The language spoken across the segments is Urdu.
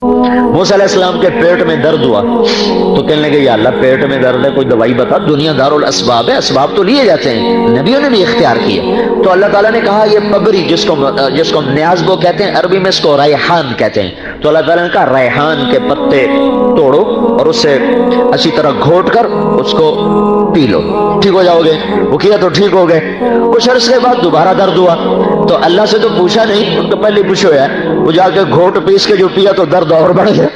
موسیٰ علیہ السلام کے پیٹ میں درد ہوا تو کہنے لگے یا اللہ پیٹ میں درد ہے کوئی دوائی بتا، دنیا دار الاسباب ہے، اسباب تو لیے جاتے ہیں، نبیوں نے بھی اختیار کیے۔ تو اللہ تعالیٰ نے کہا یہ پبری جس کو نیازبو کہتے ہیں، عربی میں اس کو ریحان کہتے ہیں، تو اللہ تعالیٰ نے کہا ریحان کے پتے توڑو اور اسے اچھی طرح گھوٹ کر اس کو پی لو، ٹھیک ہو جاؤ گے۔ وہ کیا تو ٹھیک ہو گئے۔ کچھ عرصے کے بعد دوبارہ درد ہوا تو اللہ سے تو پوچھا نہیں، ان کو پہلے پوچھو ہے، وہ جا کے گھوٹ پیس کے جو پیا تو درد اور بڑھ گیا۔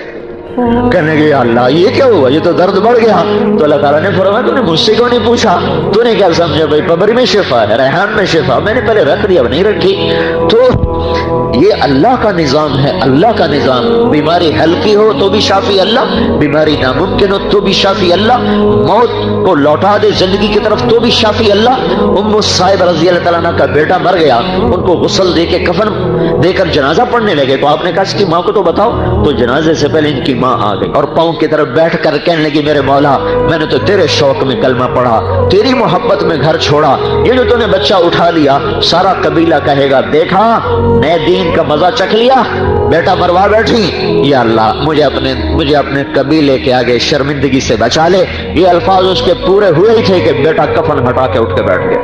کہنے گے یا اللہ یہ کیا ہوا، یہ تو درد بڑھ گیا۔ تو اللہ تعالیٰ نے فرمایا تو نے مجھ سے کیوں نہیں پوچھا، تو نے کیا سمجھا بھائی پبری میں شفا ہے، ریحان میں شفا، میں نے پہلے رکھ دیا اب نہیں رکھی۔ تو یہ اللہ کا نظام ہے، اللہ کا نظام۔ بیماری ہلکی ہو تو بھی شافی اللہ، بیماری ناممکن ہو تو بھی شافی اللہ، موت کو لوٹا دے زندگی کی طرف تو بھی شافی اللہ۔ ام صائب رضی اللہ تعالیٰ عنہ کا بیٹا مر گیا، ان کو غسل دے کے کفن دے کر جنازہ پڑھنے لگے تو آپ نے کہا اس کی ماں کو تو بتاؤ، تو جنازے سے پہلے ان کی ماں آ گئی اور پاؤں کی طرف بیٹھ کر کہنے لگی میرے مولا میں نے تو تیرے شوق میں کلمہ پڑھا، تیری محبت میں گھر چھوڑا، یہ جو تو نے بچہ اٹھا لیا سارا قبیلہ کہے گا دیکھا نئے دین کا مزہ چکھ لیا، بیٹا مروا بیٹھی، یا اللہ مجھے اپنے قبیلے کے آگے شرمندگی سے بچا لے۔ یہ الفاظ اس کے پورے ہوئے ہی تھے کہ بیٹا کفن ہٹا کے اٹھ کے بیٹھ گیا،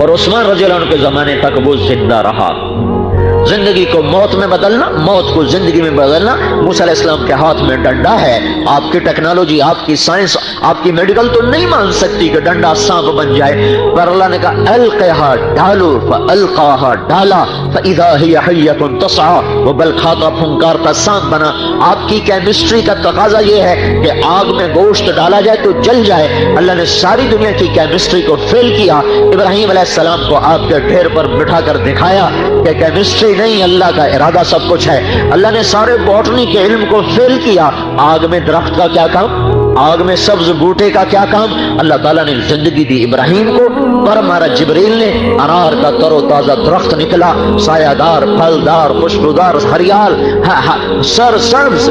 اور عثمان رضی اللہ عنہ کے زمانے تک وہ زندہ رہا۔ زندگی کو موت میں بدلنا، موت کو زندگی میں بدلنا موسیٰ علیہ السلام کے ہاتھ میں ڈنڈا ہے۔ آپ کی ٹیکنالوجی، آپ کی سائنس، آپ کی میڈیکل تو نہیں مان سکتی کہ ڈنڈا سانپ بن جائے، پر اللہ نے کہا القھا ڈالو، فالقاھا ڈالا فاذا ہی حیۃ تسعی، وہ بل کھاتا پھنکارتا سانپ بنا۔ آپ کی کیمسٹری کا تقاضا یہ ہے کہ آگ میں گوشت ڈالا جائے تو جل جائے، اللہ نے ساری دنیا کی کیمسٹری کو فیل کیا۔ ابراہیم علیہ السلام کو آپ کے ڈھیر پر بٹھا کر دکھایا کہ کیمسٹری نہیں، اللہ کا ارادہ سب کچھ ہے۔ اللہ نے سارے باٹنی کے علم کو فیل کیا، آگ میں درخت کا کیا کام، آگ میں سبز بوٹے کا کیا کام؟ اللہ تعالیٰ نے زندگی دی ابراہیم کو، پر مارا جبریل نے، انار کا تر و تازہ درخت نکلا، سایہ دار، پھلدار، خوشبودار، ہریال، سر سبز،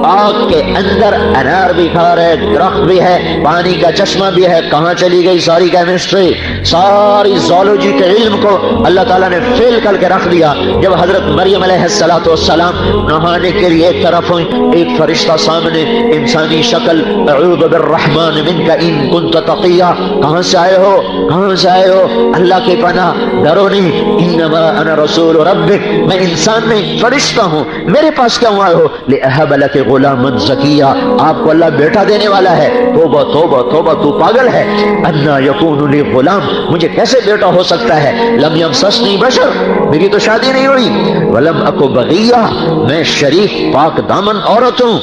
آگ کے اندر انار بھی کھا رہے، درخت بھی ہے، پانی کا چشمہ بھی ہے۔ کہاں چلی گئی ساری کیمسٹری، ساری زولوجی کے علم کو اللہ تعالیٰ نے فیل کر کے رکھ دیا۔ جب حضرت مریم علیہ السلام نہانے کے لیے ایک طرف ہوئی، ایک فرشتہ سامنے، انسانی شکل، اعوذ بالرحمن منک ان کنت تقیا، کہاں سے آئے ہو، کہاں سے آئے ہو، اللہ کی پناہ، ڈرو نہیں، انما انا رسول ربک، میں انسان نہیں فرشتہ ہوں، میرے پاس کیوں آئے ہو، لأہب لک غلاما زکیا، آپ کو اللہ بیٹا دینے والا ہے۔ توبہ توبہ توبہ، تو پاگل ہے، انا یکون لی غلام، مجھے کیسے بیٹا ہو سکتا ہے، لم یمسسنی بشر، میری تو شادی نہیں ہوئی، ولم اکو بغیہ، میں شریف پاک دامن عورت ہوں،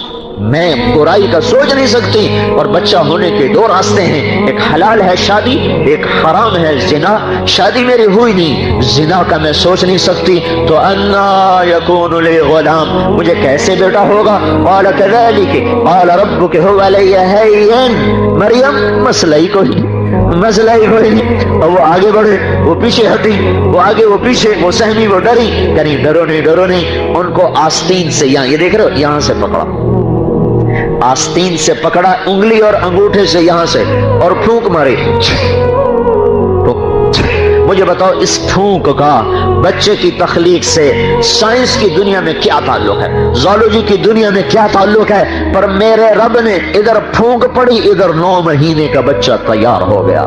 میں برائی کا سوچ نہیں سکتی۔ اور بچہ ہونے کے دو راستے ہیں، ایک حلال ہے شادی، ایک حرام ہے زنا۔ شادی میری ہوئی نہیں، زنا کا میں سوچ نہیں سکتی، تو انا یکون لی غلام، مجھے کیسے بیٹا ہوگا۔ قال کذلک قال ربک هو علی هین، مریم مسئلہ ہی کوئی نہیں۔ اور وہ آگے بڑھے، وہ پیچھے ہٹی، وہ آگے وہ پیچھے، وہ سہمی وہ ڈری، یعنی ڈرو نہیں۔ ان کو آستین سے، یہاں یہ دیکھ رہے ہو، یہاں سے پکڑا، آستین سے پکڑا، انگلی اور انگوٹھے سے یہاں سے، اور پھونک ماری۔ مجھے بتاؤ اس پھونک کا بچے کی تخلیق سے سائنس کی دنیا میں کیا تعلق ہے، زولوجی کی دنیا میں کیا تعلق ہے؟ پر میرے رب نے ادھر پھونک پڑی، ادھر 9 مہینے کا بچہ تیار ہو گیا۔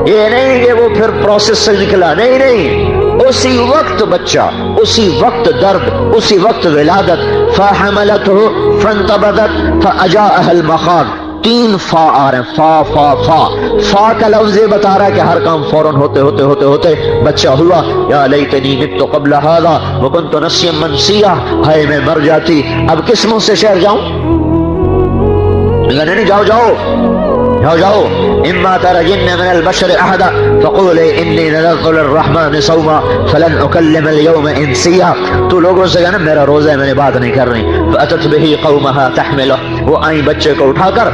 یہ نہیں کہ وہ پھر پروسیس سے نکلا، نہیں، اسی وقت بچہ، اسی وقت درد، اسی وقت ولادت۔ فحملته فانتبذت فاجاءها المخاض، 3 فا آ رہے ہیں، فا کا لفظ یہ بتا رہا ہے کہ ہر کام فوراً ہوتے بچہ ہوا۔ یا لیتنی مت قبل هذا وكنت نسیا منسیا، ہائے میں مر جاتی، اب کس منہ سے شہر جاؤں؟ نہیں، جاؤ، اما ترجن من البشر احدا فقولي انی نذرت للرحمن صوما فلن اکلم اليوم انسیا، تو لوگوں سے کہنا میرا روزہ ہے، میں نے بات نہیں کرنی۔ فاتت به قومها تحمله، وہ آئیں بچے کو اٹھا کر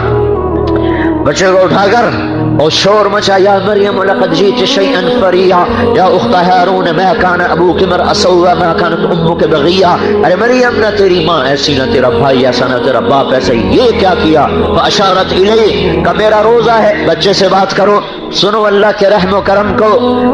اور شور مچا، یا مریم لقد جئت شیئا فریا یا اخت ہارون ما کان ابوک امرأ سوء ما کانت امک بغیا، ارے مریم نہ تیری ماں ایسی نہ تیرا بھائی ایسا نہ تیرا باپ ایسے، یہ کیا کیا؟ فاشارت الیہ، کہ میرا روزہ ہے، بچے سے بات کرو۔ سنو اللہ کے رحم و کرم کو،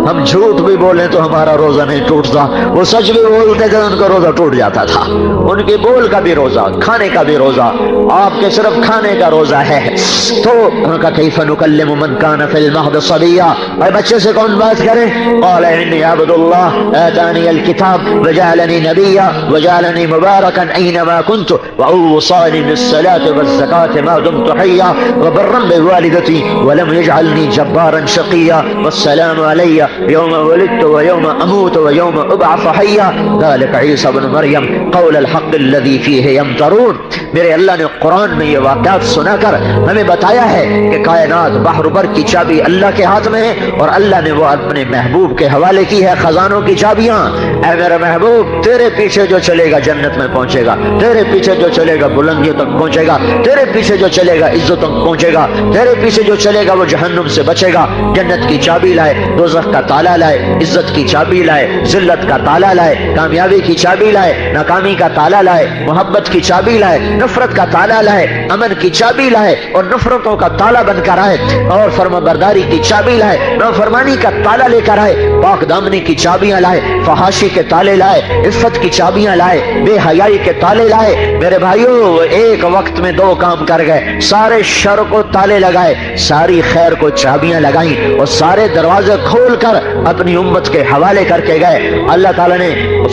ہم جھوٹ بھی بولیں تو ہمارا روزہ نہیں ٹوٹتا، وہ سچ بھی بولتے تھے ان کا روزہ ٹوٹ جاتا تھا، ان کے بول کا بھی روزہ، کھانے کا بھی روزہ، آپ کے صرف کھانے کا روزہ ہے۔ تو ان کا کیف نکلم من کان فی المہد صبیا، اور بچے سے کون بات کرے؟ قال انی عبد اللہ آتانی الکتاب وجعلنی نبیا وجعلنی مبارکا اینما کنت واوصانی بالصلاة والزکاة ما دمت حیا وبرا بوالدتی ولم یجعلنی جبارا شقیا والسلام علی یوم ولدت ویوم اموت ویوم ابعث حیا ذلک عیسی بن مریم قول الحق الذی فیہ یمترون۔ میرے اللہ نے قرآن میں یہ واقعات سنا کر ہمیں بتایا ہے کہ کائنات بحر بر کی چابی اللہ کے ہاتھ میں ہے، اور اللہ نے وہ اپنے محبوب کے حوالے کی ہے خزانوں کی چابیاں۔ اے میرے محبوب، تیرے پیچھے جو چلے گا جنت میں پہنچے گا، تیرے پیچھے جو چلے گا بلندیوں تک پہنچے گا، تیرے پیچھے جو چلے گا عزت تک پہنچے گا، تیرے پیچھے جو چلے گا وہ جہنم سے بچے گا۔ جنت کی چابی لائے، دوزخ کا تالا لائے، عزت کی چابی لائے، ذلت کا تالا لائے، کامیابی کی چابی لائے، ناکامی کا تالا لائے، محبت کی چابی لائے، نفرت کا تالا لائے، امن کی چابی لائے اور نفرتوں کا تالا بن کر آئے، اور فرما برداری کی چابی لائے، نافرمانی کا تالا لے کر آئے، پاک دامنی کی چابیاں لائے، فحاشی کے تالے لائے، عفت کی چابیاں لائے، بے حیائی کے تالے لائے۔ میرے بھائیو، ایک وقت میں دو کام کر گئے، سارے شر کو تالے لگائے، ساری خیر کو چابیاں لگائیں، اور سارے دروازے کھول کر اپنی امت کے حوالے کر کے گئے۔ اللہ تعالیٰ نے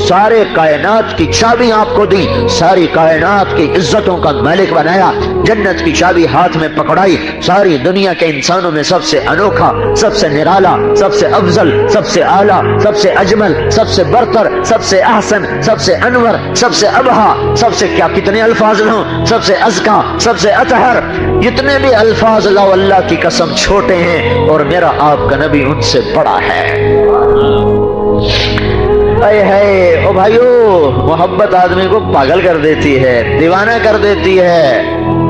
سارے کائنات کی چابی آپ کو دی، ساری کائنات کی عزتوں کا مالک بنایا، جنت کی چابی ہاتھ میں پکڑائی، ساری دنیا کے انسانوں میں سب سے انوکھا، سب سے نرالا، سب سے افضل، سب سے اعلیٰ، سب سے اجمل، سب سے برتر، سب سے احسن، سب سے انور، سب سے ابہا، سب سے کیا کتنے الفاظ لوں، سب سے ازکا، سب سے اطہر، جتنے بھی الفاظ لاؤ اللہ کی قسم چھوٹے ہیں، اور میرا آپ کا نبی ان سے بڑا ہے۔ اے ہے او بھائیو، محبت آدمی کو پاگل کر دیتی ہے، دیوانہ کر دیتی ہے،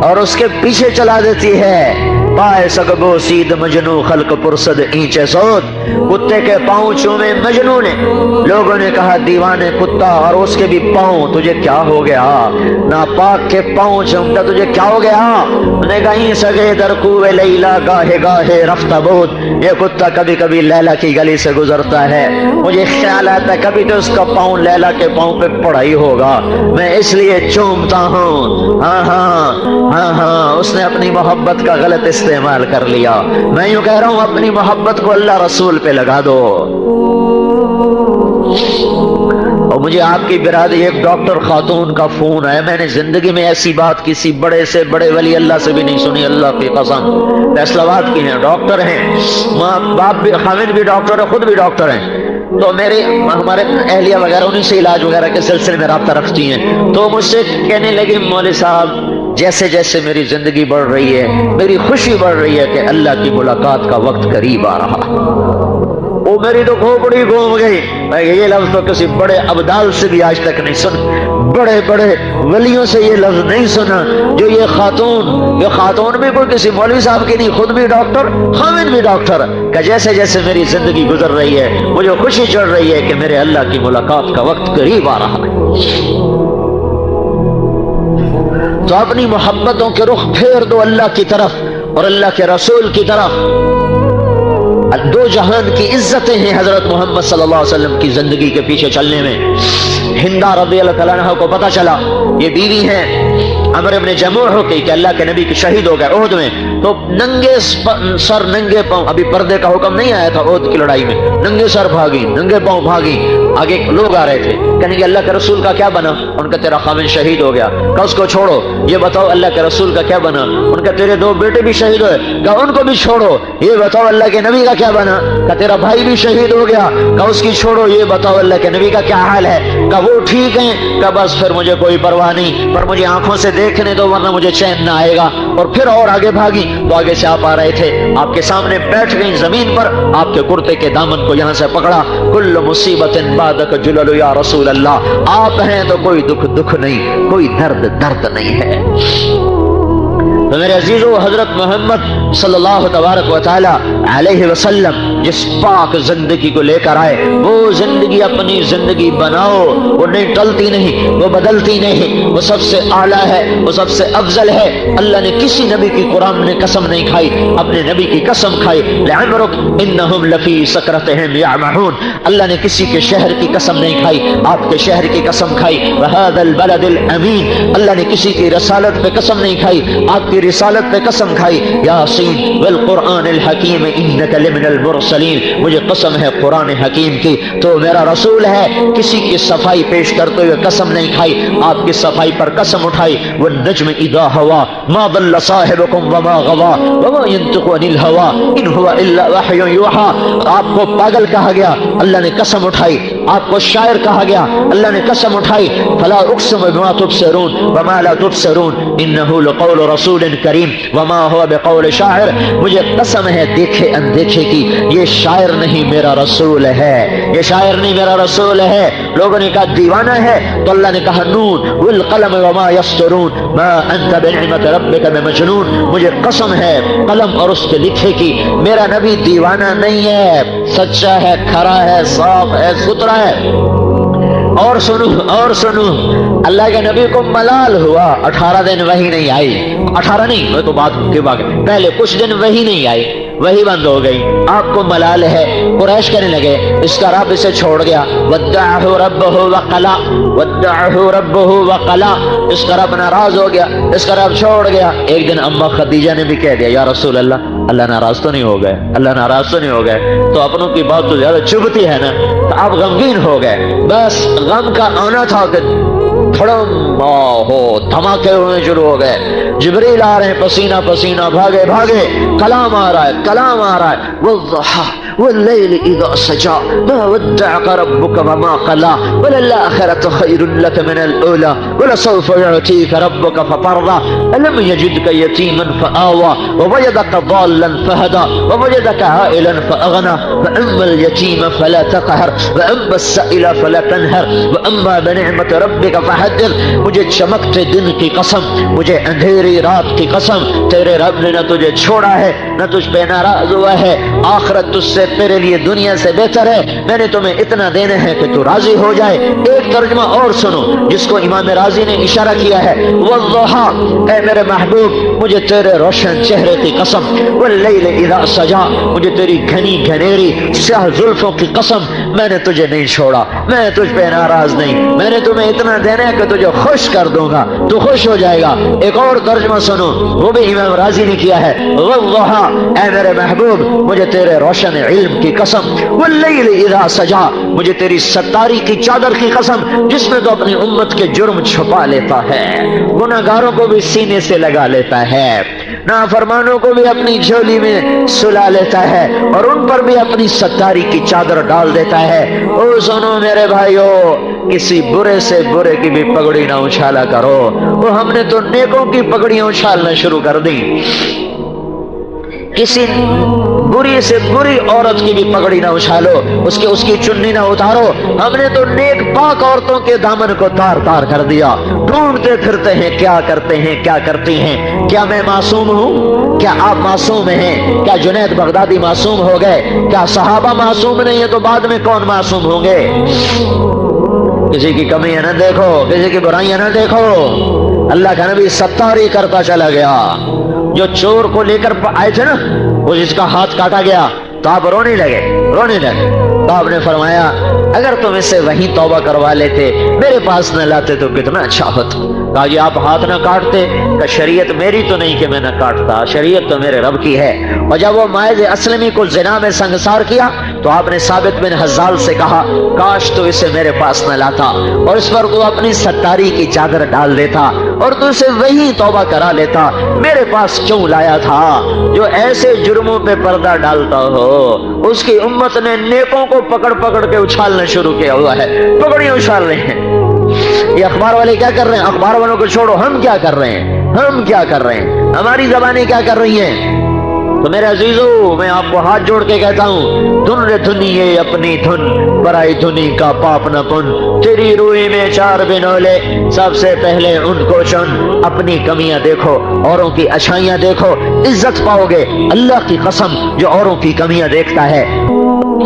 اور اس کے پیچھے چلا دیتی ہے۔ پائے سگبو سید مجنو خلق پرسد اینچے سود، کتے کے پاؤں چومے مجنو نے، لوگوں نے کہا دیوانے کتا، اور اس کے بھی پاؤں، تجھے کیا ہو گیا؟ ناپاک کے پاؤں چومتا، تجھے کیا ہو گیا؟ انہوں نے کہا این سگے در کوئے لیلا گاہے گاہے رفتہ بود، یہ کتا کبھی کبھی لیلا کی گلی سے گزرتا ہے، مجھے خیال آتا ہے کبھی تو اس کا پاؤں لیلا کے پاؤں پہ پڑا ہی ہوگا، میں اس لیے چومتا ہوں۔ ہاں ہاں ہاں ہاں، اس نے اپنی محبت کا غلط استعمال کر لیا۔ میں یوں کہہ رہا ہوں، اپنی محبت کو اللہ رسول پہ لگا دو۔ اور مجھے آپ کی برادری ایک ڈاکٹر خاتون کا فون آیا، میں نے زندگی میں ایسی بات کسی بڑے سے بڑے ولی اللہ سے بھی نہیں سنی، اللہ کی قسم، فیصلہ باد کی ہیں، ڈاکٹر ہیں، ماں باپ بھی، خاوند بھی ڈاکٹر ہے، خود بھی ڈاکٹر ہیں، تو ہمارے اہلیہ وغیرہ انہیں سے علاج وغیرہ کے سلسلے میں رابطہ رکھتی ہیں، تو مجھ سے کہنے لگی مولوی صاحب جیسے جیسے میری زندگی بڑھ رہی ہے، میری خوشی بڑھ رہی ہے کہ اللہ کی ملاقات کا وقت قریب آ رہا۔ وہ میری تو کھوپڑی گھوم گئی، میں یہ لفظ تو کسی بڑے ابدال سے بھی آج تک نہیں سنا، بڑے بڑے ولیوں سے یہ لفظ نہیں سنا، جو یہ خاتون بھی کوئی کسی مولوی صاحب کی نہیں، خود بھی ڈاکٹر، خاوند بھی ڈاکٹر، کہ جیسے جیسے میری زندگی گزر رہی ہے مجھے خوشی چڑھ رہی ہے کہ میرے اللہ کی ملاقات کا وقت قریب آ رہا ہے۔ تو اپنی محبتوں کے رخ پھیر دو اللہ کی طرف اور اللہ کے رسول کی طرف۔ دو جہان کی عزتیں ہیں حضرت محمد صلی اللہ علیہ وسلم کی زندگی کے پیچھے چلنے میں۔ ہندا رضی اللہ تعالیٰ عنہ کو پتا چلا یہ بیوی ہیں عمر ابن جموح کی کہ اللہ کے نبی کے شہید ہو گئے احد میں، تو ننگے سر ننگے پاؤں، ابھی پردے کا حکم نہیں آیا تھا احد کی لڑائی میں، ننگے سر بھاگی، ننگے پاؤں بھاگی، آگے لوگ آ رہے تھے، کہنے کہ اللہ کے رسول کا کیا بنا؟ ان کا تیرا خاوند شہید ہو گیا، کہ اس کو چھوڑو، یہ بتاؤ اللہ کے رسول کا کیا بنا؟ ان کا تیرے دو بیٹے بھی شہید ہوئے، کہ ان کو بھی چھوڑو، یہ بتاؤ اللہ کے نبی کا کیا بنا؟ کہ تیرا بھائی بھی شہید ہو گیا، کہ اس کی چھوڑو، یہ بتاؤ اللہ کے نبی کا کیا حال ہے؟ کہ وہ ٹھیک ہیں، کہ بس پھر مجھے کوئی پرواہ نہیں، پر مجھے آنکھوں سے دیکھنے دو ورنہ مجھے چین نہ آئے گا۔ اور پھر اور آگے بھاگی تو آگے سے آپ آ رہے تھے، آپ کے سامنے بیٹھ گئی زمین پر، آپ کے کرتے کے دامن کو یہاں سے پکڑا، کل مصیبت بعدک جلل یا رسول اللہ، آپ ہیں تو کوئی دکھ نہیں، کوئی درد نہیں ہے۔ تو میرے عزیزو حضرت محمد صلی اللہ تبارک و تعالی علیہ وسلم جس پاک زندگی کو لے کر آئے وہ زندگی اپنی زندگی بناؤ، وہ نہیں ٹلتی نہیں، وہ بدلتی نہیں، وہ سب سے اعلیٰ ہے، وہ سب سے افضل ہے۔ اللہ نے کسی نبی کی قرآن نے قسم نہیں کھائی، اپنے نبی کی قسم کھائی، لعمرک انہم لفی سکرتہم یعمہون۔ اللہ نے کسی کے شہر کی قسم نہیں کھائی، آپ کے شہر کی قسم کھائی، وہذا البلد الامین۔ اللہ نے کسی کی رسالت پہ قسم نہیں کھائی، آپ کی رسالت پہ قسم کھائی، یاسین والقرآن الحکیم انک لمن المرسلین۔ مجھے قسم ہے قرآن حکیم کی، تو میرا رسول ہے۔ کسی کی صفائی پیش کرتے ہوئے قسم نہیں کھائی، آپ کی صفائی پر قسم اٹھائی، والنجم اذا ہوا ما ضل صاحبکم وما غوا وما ينطق عن الہوا ان هو الا وحی یوحی۔ آپ کو پاگل کہا گیا، اللہ نے قسم اٹھائی، آپ کو شاعر کہا گیا، اللہ نے قسم اٹھائی، فلا اقسم بما تبصرون وما لا تبصرون انه لقول رسول کریم وما هو بقول شاعر۔ مجھے قسم ہے دیکھے اندیکھے کی، یہ شاعر نہیں میرا رسول ہے، یہ شاعر نہیں میرا رسول ہے۔ لوگوں نے کہا دیوانہ ہے، تو اللہ نے کہا نون والقلم وما یسطرون ما انت بنعمت ربک بمجنون۔ مجھے قسم ہے قلم اور اس کے لکھے کی، میرا نبی دیوانہ نہیں ہے، سچا ہے، کھرا ہے، صاف ہے، ستھرا ہے۔ اور سنو اللہ کے نبی کو ملال ہوا، 18 دن وحی نہیں آئی، 18 نہیں، وہ تو بات کے بعد پہلے کچھ دن وحی نہیں آئی، وہی بند ہو گئی، آپ کو ملال ہے۔ قریش کہنے لگے اس کا رب اسے چھوڑ گیا، ودعہ ربہ وقلا، ودعہ ربہ وقلا، اس کا رب ناراض ہو گیا، اس کا رب چھوڑ گیا۔ ایک دن اما خدیجہ نے بھی کہہ دیا یا رسول اللہ، اللہ ناراض تو نہیں ہو گئے، اللہ ناراض تو نہیں ہو گئے؟ تو اپنوں کی بات تو زیادہ چبھتی ہے نا، تو آپ غمگین ہو گئے۔ بس غم کا آنا تھا کہ تھڑم ہو، دھماکے ہونے شروع ہو گئے، جبریل آ رہے ہیں پسینہ پسینہ، بھاگے بھاگے، کلام آ رہا ہے، کلام آ رہا ہے، والضحى والليل اذا سجى ما ودعك ربك وما قلى وللآخرة خير لك من الأولى ولسوف يعطيك ربك فترضى ألم يجدك يتيما فآوى ووجدك ضالا فهدى ووجدك عائلا فأغنى فأما اليتيم فلا تقهر وأما السائل فلا تنهر وأما بنعمة ربك فحدث۔ مجھے چمکتے دن کی قسم، مجھے اندھیری رات کی قسم، تیرے رب نے نہ تجھے چھوڑا ہے نہ تجھ پہ ناراض ہوا ہے، آخرت تجھ سے تیرے لیے دنیا سے بہتر ہے، میں نے تمہیں اتنا دینا ہے کہ تو راضی ہو جائے۔ ایک ترجمہ اور سنو جس کو امام راضی نے اشارہ کیا ہے، والضحى، اے میرے محبوب مجھے تیرے روشن چہرے کی قسم، واللیل اذا سجا، مجھے تیری گھنی گھنیری سیاہ زلفوں کی قسم، میں نے تجھے نہیں چھوڑا، میں تجھ پہ ناراض نہیں، میں نے تمہیں اتنا دینا ہے کہ تجھے خوش کر دوں گا، تو خوش ہو جائے گا۔ ایک اور ترجمہ سنو، وہ بھی امام راضی نے کیا ہے، والضحى، اے میرے محبوب مجھے تیرے روشن علم کی قسم، واللیل اذا سجا، مجھے تیری ستاری کی چادر کی قسم جس میں تو اپنی امت کے جرم چھپا لیتا ہے، گناہگاروں کو بھی سینے سے لگا لیتا ہے، نافرمانوں کو بھی اپنی جھولی میں سلا لیتا ہے، اور ان پر بھی اپنی ستاری کی چادر ڈال دیتا ہے۔ او سنو میرے بھائیو، کسی برے سے برے کی بھی پگڑی نہ اچھالا کرو، وہ ہم نے تو نیکوں کی پگڑیاں اچھالنا شروع کر دی، کسی بری سے بری عورت کی بھی پگڑی نہ اچھالو، اس کی چننی نہ اتارو، ہم نے تو نیک پاک عورتوں کے دامن کو تار تار کر دیا، ڈھونڈتے پھرتے ہیں کیا کرتے ہیں کیا کرتی ہیں۔ کیا میں معصوم ہوں؟ کیا آپ معصوم ہیں؟ کیا جنید بغدادی معصوم ہو گئے؟ کیا صحابہ معصوم نہیں ہے تو بعد میں کون معصوم ہوں گے؟ کسی کی کمیاں نہ دیکھو، کسی کی برائیاں نہ دیکھو، اللہ کا نبی ستاری کرتا چلا گیا۔ جو چور کو لے کر آئے تھے نا، وہ جس کا ہاتھ کاٹا گیا تو آپ رونے لگے تو آپ نے فرمایا اگر تم اس سے وہیں توبہ کروا لیتے، میرے پاس نہ لاتے تو کتنا اچھا ہوتا۔ کہا جی آپ ہاتھ نہ کاٹتے، کہ شریعت میری تو نہیں کہ میں نہ کاٹتا، شریعت تو میرے رب کی ہے۔ اور جب وہ ماعز اسلمی کو زنا میں سنگسار کیا تو آپ نے ثابت بن حزال سے کہا کاش تو اسے میرے پاس نہ لاتا اور اس پر تو اپنی ستاری کی چادر ڈال دیتا اور تو اسے وہی توبہ کرا لیتا، میرے پاس کیوں لایا تھا؟ جو ایسے جرموں پہ پردہ ڈالتا ہو اس کی امت نے نیکوں کو پکڑ پکڑ کے اچھالنا شروع کیا ہوا ہے، پکڑیاں اچھال رہے ہیں۔ یہ اخبار والے کیا کر رہے ہیں؟ اخبار والوں کو چھوڑو، ہم کیا کر رہے ہیں؟ ہم کیا کر رہے ہیں؟ ہماری زبانیں کیا کر رہی ہیں؟ تو میرے عزیزو میں آپ کو ہاتھ جوڑ کے کہتا ہوں، دھن رے دھنیے اپنی دھن، برائی دھنی کا پاپ نہ پن، تیری روئی میں چار بنولے، سب سے پہلے ان کو چن، اپنی کمیاں دیکھو، اوروں کی اچھائیاں دیکھو، عزت پاؤ گے۔ اللہ کی قسم، جو اوروں کی کمیاں دیکھتا ہے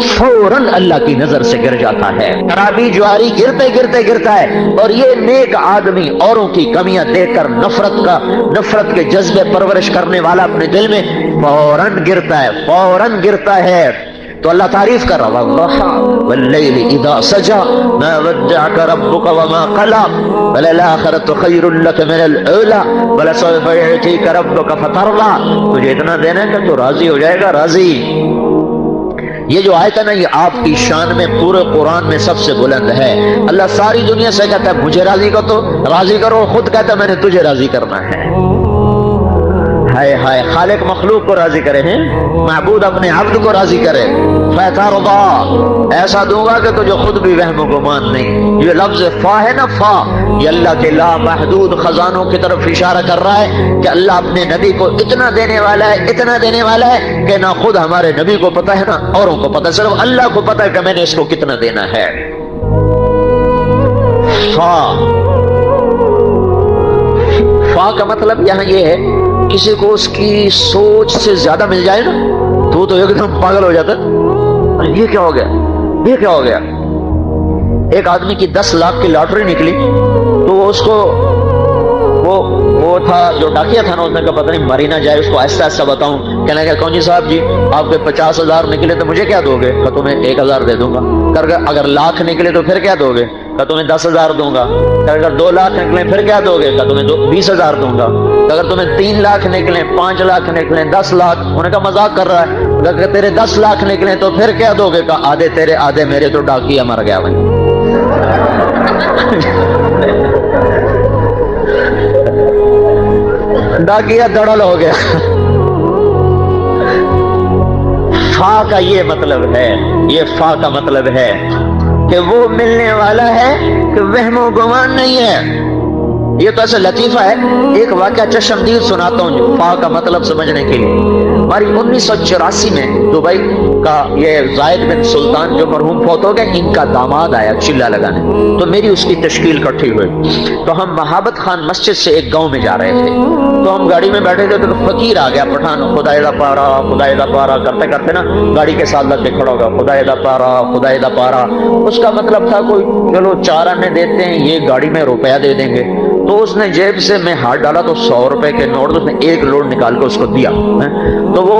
فوراً اللہ کی نظر سے گر جاتا ہے۔ خرابی جواری گرتے گرتے گرتا ہے، اور یہ نیک آدمی اوروں کی کمیاں دیکھ کر نفرت کے جذبے پرورش کرنے والا اپنے دل میں فوراً گرتا ہے، فوراً گرتا ہے۔ تو اللہ تعریف کر رہا، واللیل اذا سجا ما ودعك ربك وما قلى وللآخرة خیر لك من الاولى ولسوف يعطيك ربك فترضى۔ تجھے اتنا دینا ہے کہ تو راضی ہو جائے گا، راضی۔ یہ جو آیت ہے نا، یہ آپ کی شان میں پورے قرآن میں سب سے بلند ہے۔ اللہ ساری دنیا سے کہتا ہے مجھے راضی کرو، خود کہتا ہے میں نے تجھے راضی کرنا ہے۔ ہائے ہائے، خالق مخلوق کو راضی کرے ہیں، معبود اپنے عبد کو راضی کرے۔ فَتَرْضَى، ایسا دوں گا کہ تجھے خود بھی وہم و گمان نہیں۔ یہ لفظ فا ہے نا، فا، یہ اللہ کے لامحدود خزانوں کی طرف اشارہ کر رہا ہے کہ اللہ اپنے نبی کو اتنا دینے والا ہے، اتنا دینے والا ہے کہ نہ خود ہمارے نبی کو پتا ہے، نہ اوروں کو پتا، صرف اللہ کو پتا ہے کہ میں نے اس کو کتنا دینا ہے۔ فا کا مطلب یہاں یہ ہے، کسی کو اس کی سوچ سے زیادہ مل جائے نا تو ایک دم پاگل ہو جاتا ہے، یہ کیا ہو گیا، یہ کیا ہو گیا۔ ایک آدمی کی 10 لاکھ کی لاٹری نکلی تو اس کو وہ تھا جو ڈاکیا تھا نا، اس نے کہا پتہ نہیں مری نہ جائے، اس کو آہستہ آہستہ بتاؤں۔ کہنے لگا کون جی صاحب جی آپ کے 50,000 نکلے تو مجھے کیا دو گے؟ کہ تمہیں 1,000 دے دوں گا۔ اگر لاکھ نکلے تو پھر کیا دو گے؟ کہ تمہیں 10,000 دوں گا۔ اگر 2 لاکھ نکلے پھر کیا دو گے؟ کہ تمہیں 20,000 دوں گا۔ اگر تمہیں 3 لاکھ نکلے، 5 لاکھ نکلے، 10 لاکھ، انہوں نے کہا مذاق کر رہا ہے۔ اگر تیرے 10 لاکھ نکلے تو پھر کیا دو گے؟ کہ آدھے تیرے آدھے میرے، تو ڈاکیا مر گیا بھائی۔ ڈاکیا دڑل ہو گیا۔ فا کا یہ مطلب ہے، یہ فا کا مطلب ہے کہ وہ ملنے والا ہے کہ وہم و گمان نہیں ہے۔ یہ تو ایسا لطیفہ ہے، ایک واقعہ چشمدید سناتا ہوں جو فا کا مطلب سمجھنے کے لیے۔ ہماری 1984 میں دبئی کا یہ زائد بن سلطان جو مرحوم فوت ہو گئے، ان کا داماد آیا چلا لگانے، تو میری اس کی تشکیل کٹھی ہوئی۔ تو ہم محابت خان مسجد سے ایک گاؤں میں جا رہے تھے، تو ہم گاڑی میں بیٹھے تھے تو فقیر آ گیا پٹھان، خدائے دا پارا خدائے دا پارا کرتے کرتے نا گاڑی کے ساتھ لگ کے کھڑا ہوگا، خدائے دا پارا خدائے دا پارا۔ اس کا مطلب تھا کوئی چلو 4 آنے دیتے ہیں، یہ گاڑی میں روپیہ دے دیں گے۔ تو اس نے جیب سے میں ہاتھ ڈالا تو 100 روپے کے نوٹ، اس نے ایک لوڈ نکال کے اس کو دیا۔ تو وہ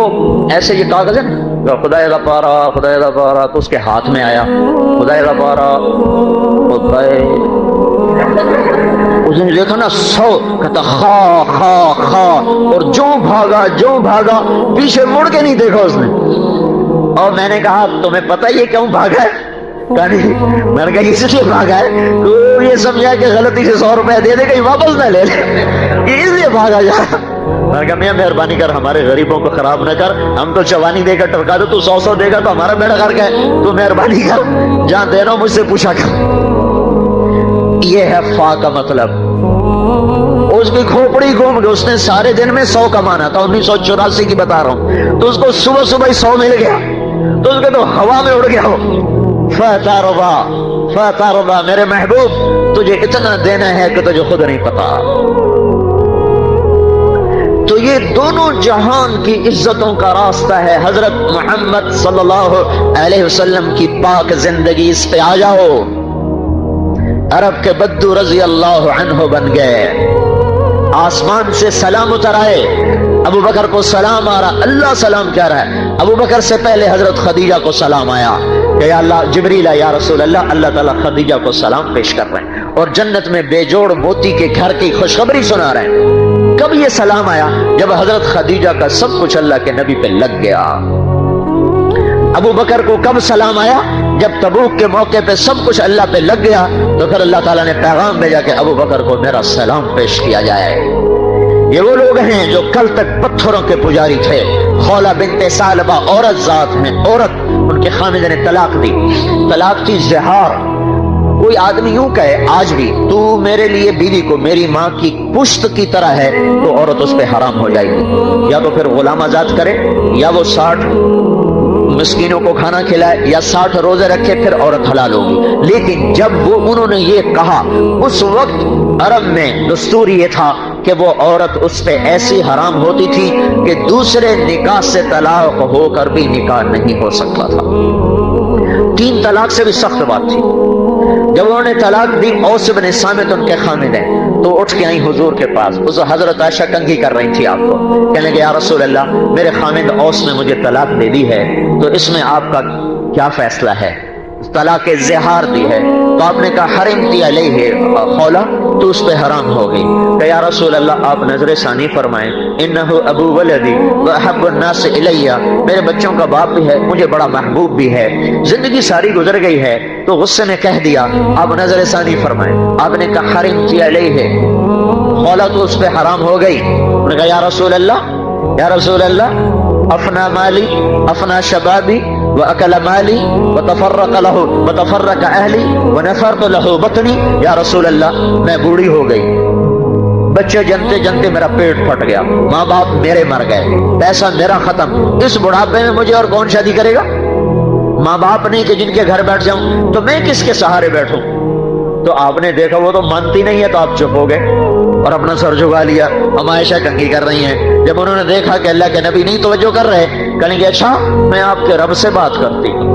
ایسے یہ کاغذ ہے نا، خدائے دا پارا خدائے دا پارا، تو اس کے ہاتھ میں آیا خدائے دا پارا خدائے، اس نے دیکھا نا 100، کہتا خا خا خا، اور جو بھاگا پیچھے مڑ کے نہیں دیکھا اس نے۔ اور میں نے کہا تمہیں پتہ یہ کیوں بھاگا ہے؟ میں نے کہا اس لیے بھاگا ہے تو یہ سمجھا کہ غلطی سے 100 روپے دے دے کہیں واپس نہ لے لے، اس لیے بھاگا جا۔ میں نے کہا میاں مہربانی کر ہمارے غریبوں کو خراب نہ کر، ہم تو چوانی دے کر ٹرکا دو، تو 100 دے گا تو ہمارا بیڑا غرق ہے، تو مہربانی کر جہاں دے رہا ہوں مجھ سے پوچھا کر۔ یہ ہے فا کا مطلب۔ اس کی کھوپڑی گھوم گئی، اس نے سارے دن میں 100 کمانا تھا، 1984 کی بتا رہا ہوں، تو اس کو صبح صبح ہی 100 مل گیا، تو اس کے تو ہوا میں اڑ گیا ہو۔ فترضى میرے محبوب تجھے اتنا دینا ہے کہ تجھے خود نہیں پتا۔ تو یہ دونوں جہان کی عزتوں کا راستہ ہے۔ حضرت محمد صلی اللہ علیہ وسلم کی پاک زندگی، اس پہ آ جاؤ۔ عرب کے بدو رضی اللہ عنہ بن گئے، آسمان سے سلام اتر آئے، ابو بکر کو سلام آ رہا، اللہ سلام کہہ رہا ہے، ابو بکر سے پہلے حضرت خدیجہ کو سلام آیا کہ یا اللہ جبریل یا رسول اللہ، اللہ تعالیٰ خدیجہ کو سلام پیش کر رہے ہیں اور جنت میں بے جوڑ موتی کے گھر کی خوشخبری سنا رہے ہیں۔ کب یہ سلام آیا؟ جب حضرت خدیجہ کا سب کچھ اللہ کے نبی پہ لگ گیا۔ ابو بکر کو کب سلام آیا؟ جب تبوک کے موقع پہ سب کچھ اللہ پہ لگ گیا، تو پھر اللہ تعالیٰ نے پیغام بھیجا کہ ابو بکر کو میرا سلام پیش کیا جائے۔ یہ وہ لوگ ہیں جو کل تک پتھروں کے پجاری تھے۔ خولہ بنت ثعلبہ عورت ذات میں، عورت، ان کے خامد نے طلاق دی، طلاق تھی زہار، کوئی آدمی یوں کہے آج بھی تو میرے لیے بیوی کو میری ماں کی پشت کی طرح ہے تو عورت اس پہ حرام ہو جائے گی، یا تو پھر غلام آزاد کرے، یا وہ 60 مسکینوں کو کھانا کھلائے، یا 60 روزے رکھے، پھر عورت حلال ہوگی۔ لیکن جب انہوں نے یہ کہا، اس وقت عرب میں دستور یہ تھا کہ وہ عورت اس پہ ایسی حرام ہوتی تھی کہ دوسرے نکاح سے طلاق ہو کر بھی نکاح نہیں ہو سکتا تھا۔ 3 طلاق سے بھی سخت بات تھی۔ جب انہوں نے طلاق دی، اوس بن صامت ان کے خامد ہیں، تو اٹھ کے آئیں حضور کے پاس۔ اس حضرت عائشہ کنگھی کر رہی تھی آپ کو، کہنے لگے یا رسول اللہ میرے خامد اوس نے مجھے طلاق دے دی ہے، تو اس میں آپ کا کیا فیصلہ ہے؟ طلاق زہار دی ہے۔ تو آپ نے کہا حرمتی علیہ خولا، تو اس پہ حرام ہو گئی۔ کہ یا رسول اللہ آپ نظر ثانی فرمائیں، انہو ابو ولدی واحب الناس الیہ، میرے بچوں کا باپ بھی ہے، مجھے بڑا محبوب بھی ہے، زندگی ساری گزر گئی ہے، تو غصے میں کہہ دیا، آپ نظر ثانی فرمائیں۔ آپ نے کہا حرمتی علیہ خولا، تو اس پہ حرام ہو گئی۔ انہوں نے کہا یا رسول اللہ افنا مالی افنا شبابی واکل مالی وتفرق اہلی ونفرت له بطنی، یا رسول اللہ میں بوڑھی ہو گئی، بچے جنتے جنتے میرا پیٹ پھٹ گیا، ماں باپ میرے مر گئے، پیسہ میرا ختم، اس بڑھاپے میں مجھے اور کون شادی کرے گا؟ ماں باپ نہیں کہ جن کے گھر بیٹھ جاؤں، تو میں کس کے سہارے بیٹھوں؟ تو آپ نے دیکھا وہ تو مانتی نہیں ہے، تو آپ چپ ہو گئے اور اپنا سر جھکا لیا۔ ہم عائشہ کنگھی کر رہی ہیں۔ جب انہوں نے دیکھا کہ اللہ کے نبی نہیں توجہ کر رہے، کہیں گے اچھا میں آپ کے رب سے بات کرتی ہوں،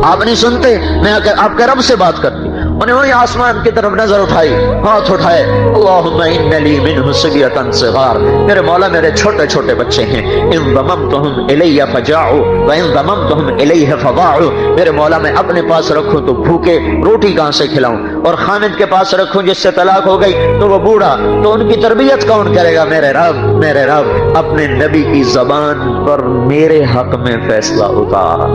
آپ نہیں سنتے، میں آپ کے رب سے بات کرتی۔ انہیں وہی آسمان کی طرف نظر اٹھائی، ہاتھ اٹھائے، اللہم ان لی منہ صبیۃ صغار، میرے مولا میرے چھوٹے چھوٹے بچے ہیں، ان ضممتہم الی فجاعوا وان ضممتہم الیہ فضاعوا، میرے مولا میں اپنے پاس رکھوں تو بھوکے روٹی کہاں سے کھلاؤں، اور خامد کے پاس رکھوں جس سے طلاق ہو گئی تو وہ بوڑھا، تو ان کی تربیت کون کرے گا؟ میرے رب اپنے نبی کی زبان پر میرے حق میں فیصلہ اتار۔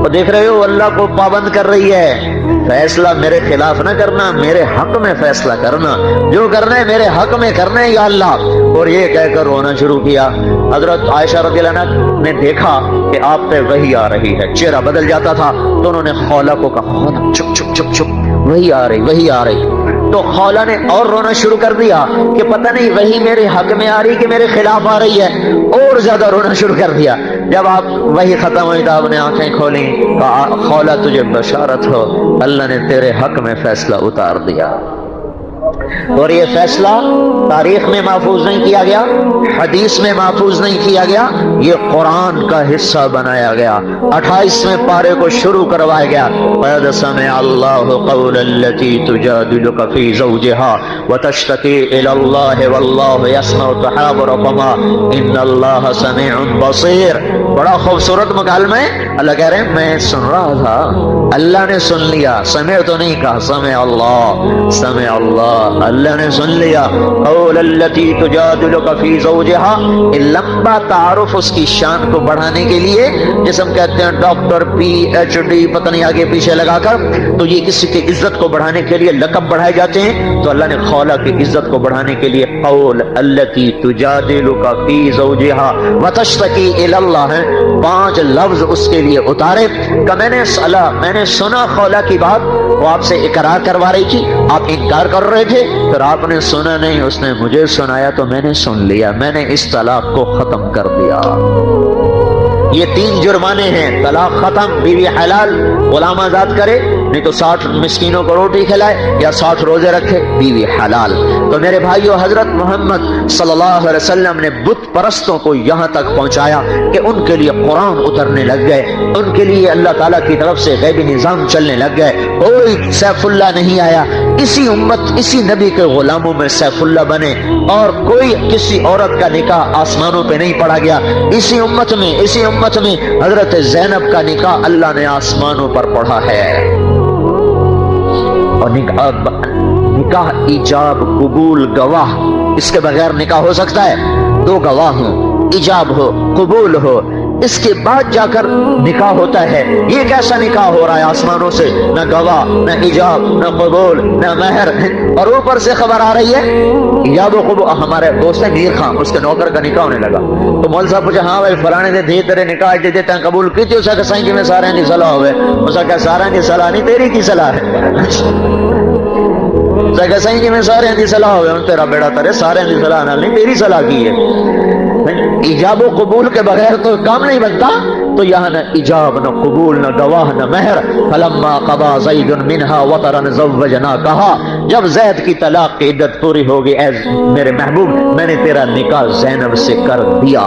اور دیکھ رہے ہو اللہ کو پابند کر رہی ہے، فیصلہ میرے خلاف نہ کرنا، میرے حق میں فیصلہ کرنا، جو کرنا ہے میرے حق میں کرنا ہے یا اللہ۔ اور یہ کہہ کر رونا شروع کیا۔ حضرت عائشہ رضی اللہ عنہا نے دیکھا کہ آپ پہ وحی آ رہی ہے، چہرہ بدل جاتا تھا، تو انہوں نے خولا کو کہا خولا چپ چپ چپ چپ، وحی آ رہی۔ تو خولا نے اور رونا شروع کر دیا کہ پتہ نہیں وحی میرے حق میں آ رہی کہ میرے خلاف آ رہی ہے، اور زیادہ رونا شروع کر دیا۔ جب آپ وحی ختم ہوئی تو آپ نے آنکھیں کھولیں، کہا خولا تجھے بشارت ہو، اللہ نے تیرے حق میں فیصلہ اتار دیا۔ اور یہ فیصلہ تاریخ میں محفوظ نہیں کیا گیا، حدیث میں محفوظ نہیں کیا گیا، یہ قرآن کا حصہ بنایا گیا۔ 28ویں پارے کو شروع کروایا گیا، قد سمع اللہ قول التی تجادلک فی زوجہا وتشتکی الی اللہ واللہ یسمع تحاورکما ان اللہ سمیع بصیر۔ بڑا خوبصورت مکالمہ ہے۔ اللہ کہہ رہے ہیں میں سن رہا تھا، اللہ نے سن لیا، سمع تو نہیں کہا، سمع اللہ، اللہ نے سن لیا۔ قول التی تجادلک فی زوجہا، لمبا تعارف اس کی شان کو بڑھانے کے لیے، جس ہم کہتے ہیں ڈاکٹر پی ایچ ڈی پتہ نہیں آگے پیچھے لگا کر، تو یہ کسی کی عزت کو بڑھانے کے لیے لقب بڑھائے جاتے ہیں۔ تو اللہ نے خولا کی عزت کو بڑھانے کے لیے قول التی تجادلک فی زوجہا وتشتکی الی اللہ، 5 لفظ اس کے لیے اتارے کہ میں نے سنا خولا کی بات، وہ آپ سے اقرار کروا رہی تھی، آپ انکار کر رہے تھے، پھر آپ نے سنا نہیں، اس نے مجھے سنایا تو میں نے سن لیا، میں نے اس طلاق کو ختم کر دیا۔ یہ 3 جرمانے ہیں، طلاق ختم، بیوی حلال، غلام آزاد کرے نہیں تو 60 مسکینوں کو روٹی کھلائے یا 60 روزے رکھے، بیوی حلال۔ تو میرے بھائیو، حضرت محمد صلی اللہ علیہ وسلم نے بت پرستوں کو یہاں تک پہنچایا کہ ان کے لیے قرآن اترنے لگ گئے، ان کے لیے اللہ تعالیٰ کی طرف سے غیبی نظام چلنے لگ گئے، کوئی سیف اللہ نہیں آیا، اسی امت اسی نبی کے غلاموں میں سیف اللہ بنے، اور کوئی کسی عورت کا نکاح آسمانوں پہ نہیں پڑھا گیا، اسی امت میں حضرت زینب کا نکاح اللہ نے آسمانوں پر پڑھا ہے۔ اور نکاح ایجاب قبول گواہ، اس کے بغیر نکاح ہو سکتا ہے؟ 2 گواہ ہوں، ایجاب ہو قبول ہو، اس کے بعد جا کر نکاح ہوتا ہے. یہ کیسا نکاح ہو رہا ہے آسمانوں سے؟ نہ گواہ، نہ ایجاب، نہ قبول، نہ مہر، اور اوپر سے خبر آ رہی ہے ایجاب و قبول. ہمارے دوست ہے میر خان، اس کے نوکر کا نکاح ہونے لگا تو مول صاحب پوچھا ہاں بھائی فلانے نے دی تیرے نکاح دے دیتا ہے قبول کی تھی؟ اسے کہ سائیں جی میں سارے کی صلاح ہوئے. اسے کہ سارے کی صلاح نہیں تیری کی صلاح ہے. سائیں جی میں سارے کی صلاح ہوئے، تیرا بیڑا ترے، سارے کی صلاح نہیں تیری صلاح کی ہے. ایجاب و قبول کے بغیر تو کام نہیں بنتا. تو یہاں نہ ایجاب، نہ قبول، نہ گواہ، نہ مہر. فلما قضى زید منها وطرا زوجناکها، جب زید کی طلاق کی عدت پوری ہوگی اے میرے محبوب میں نے تیرا نکاح زینب سے کر دیا.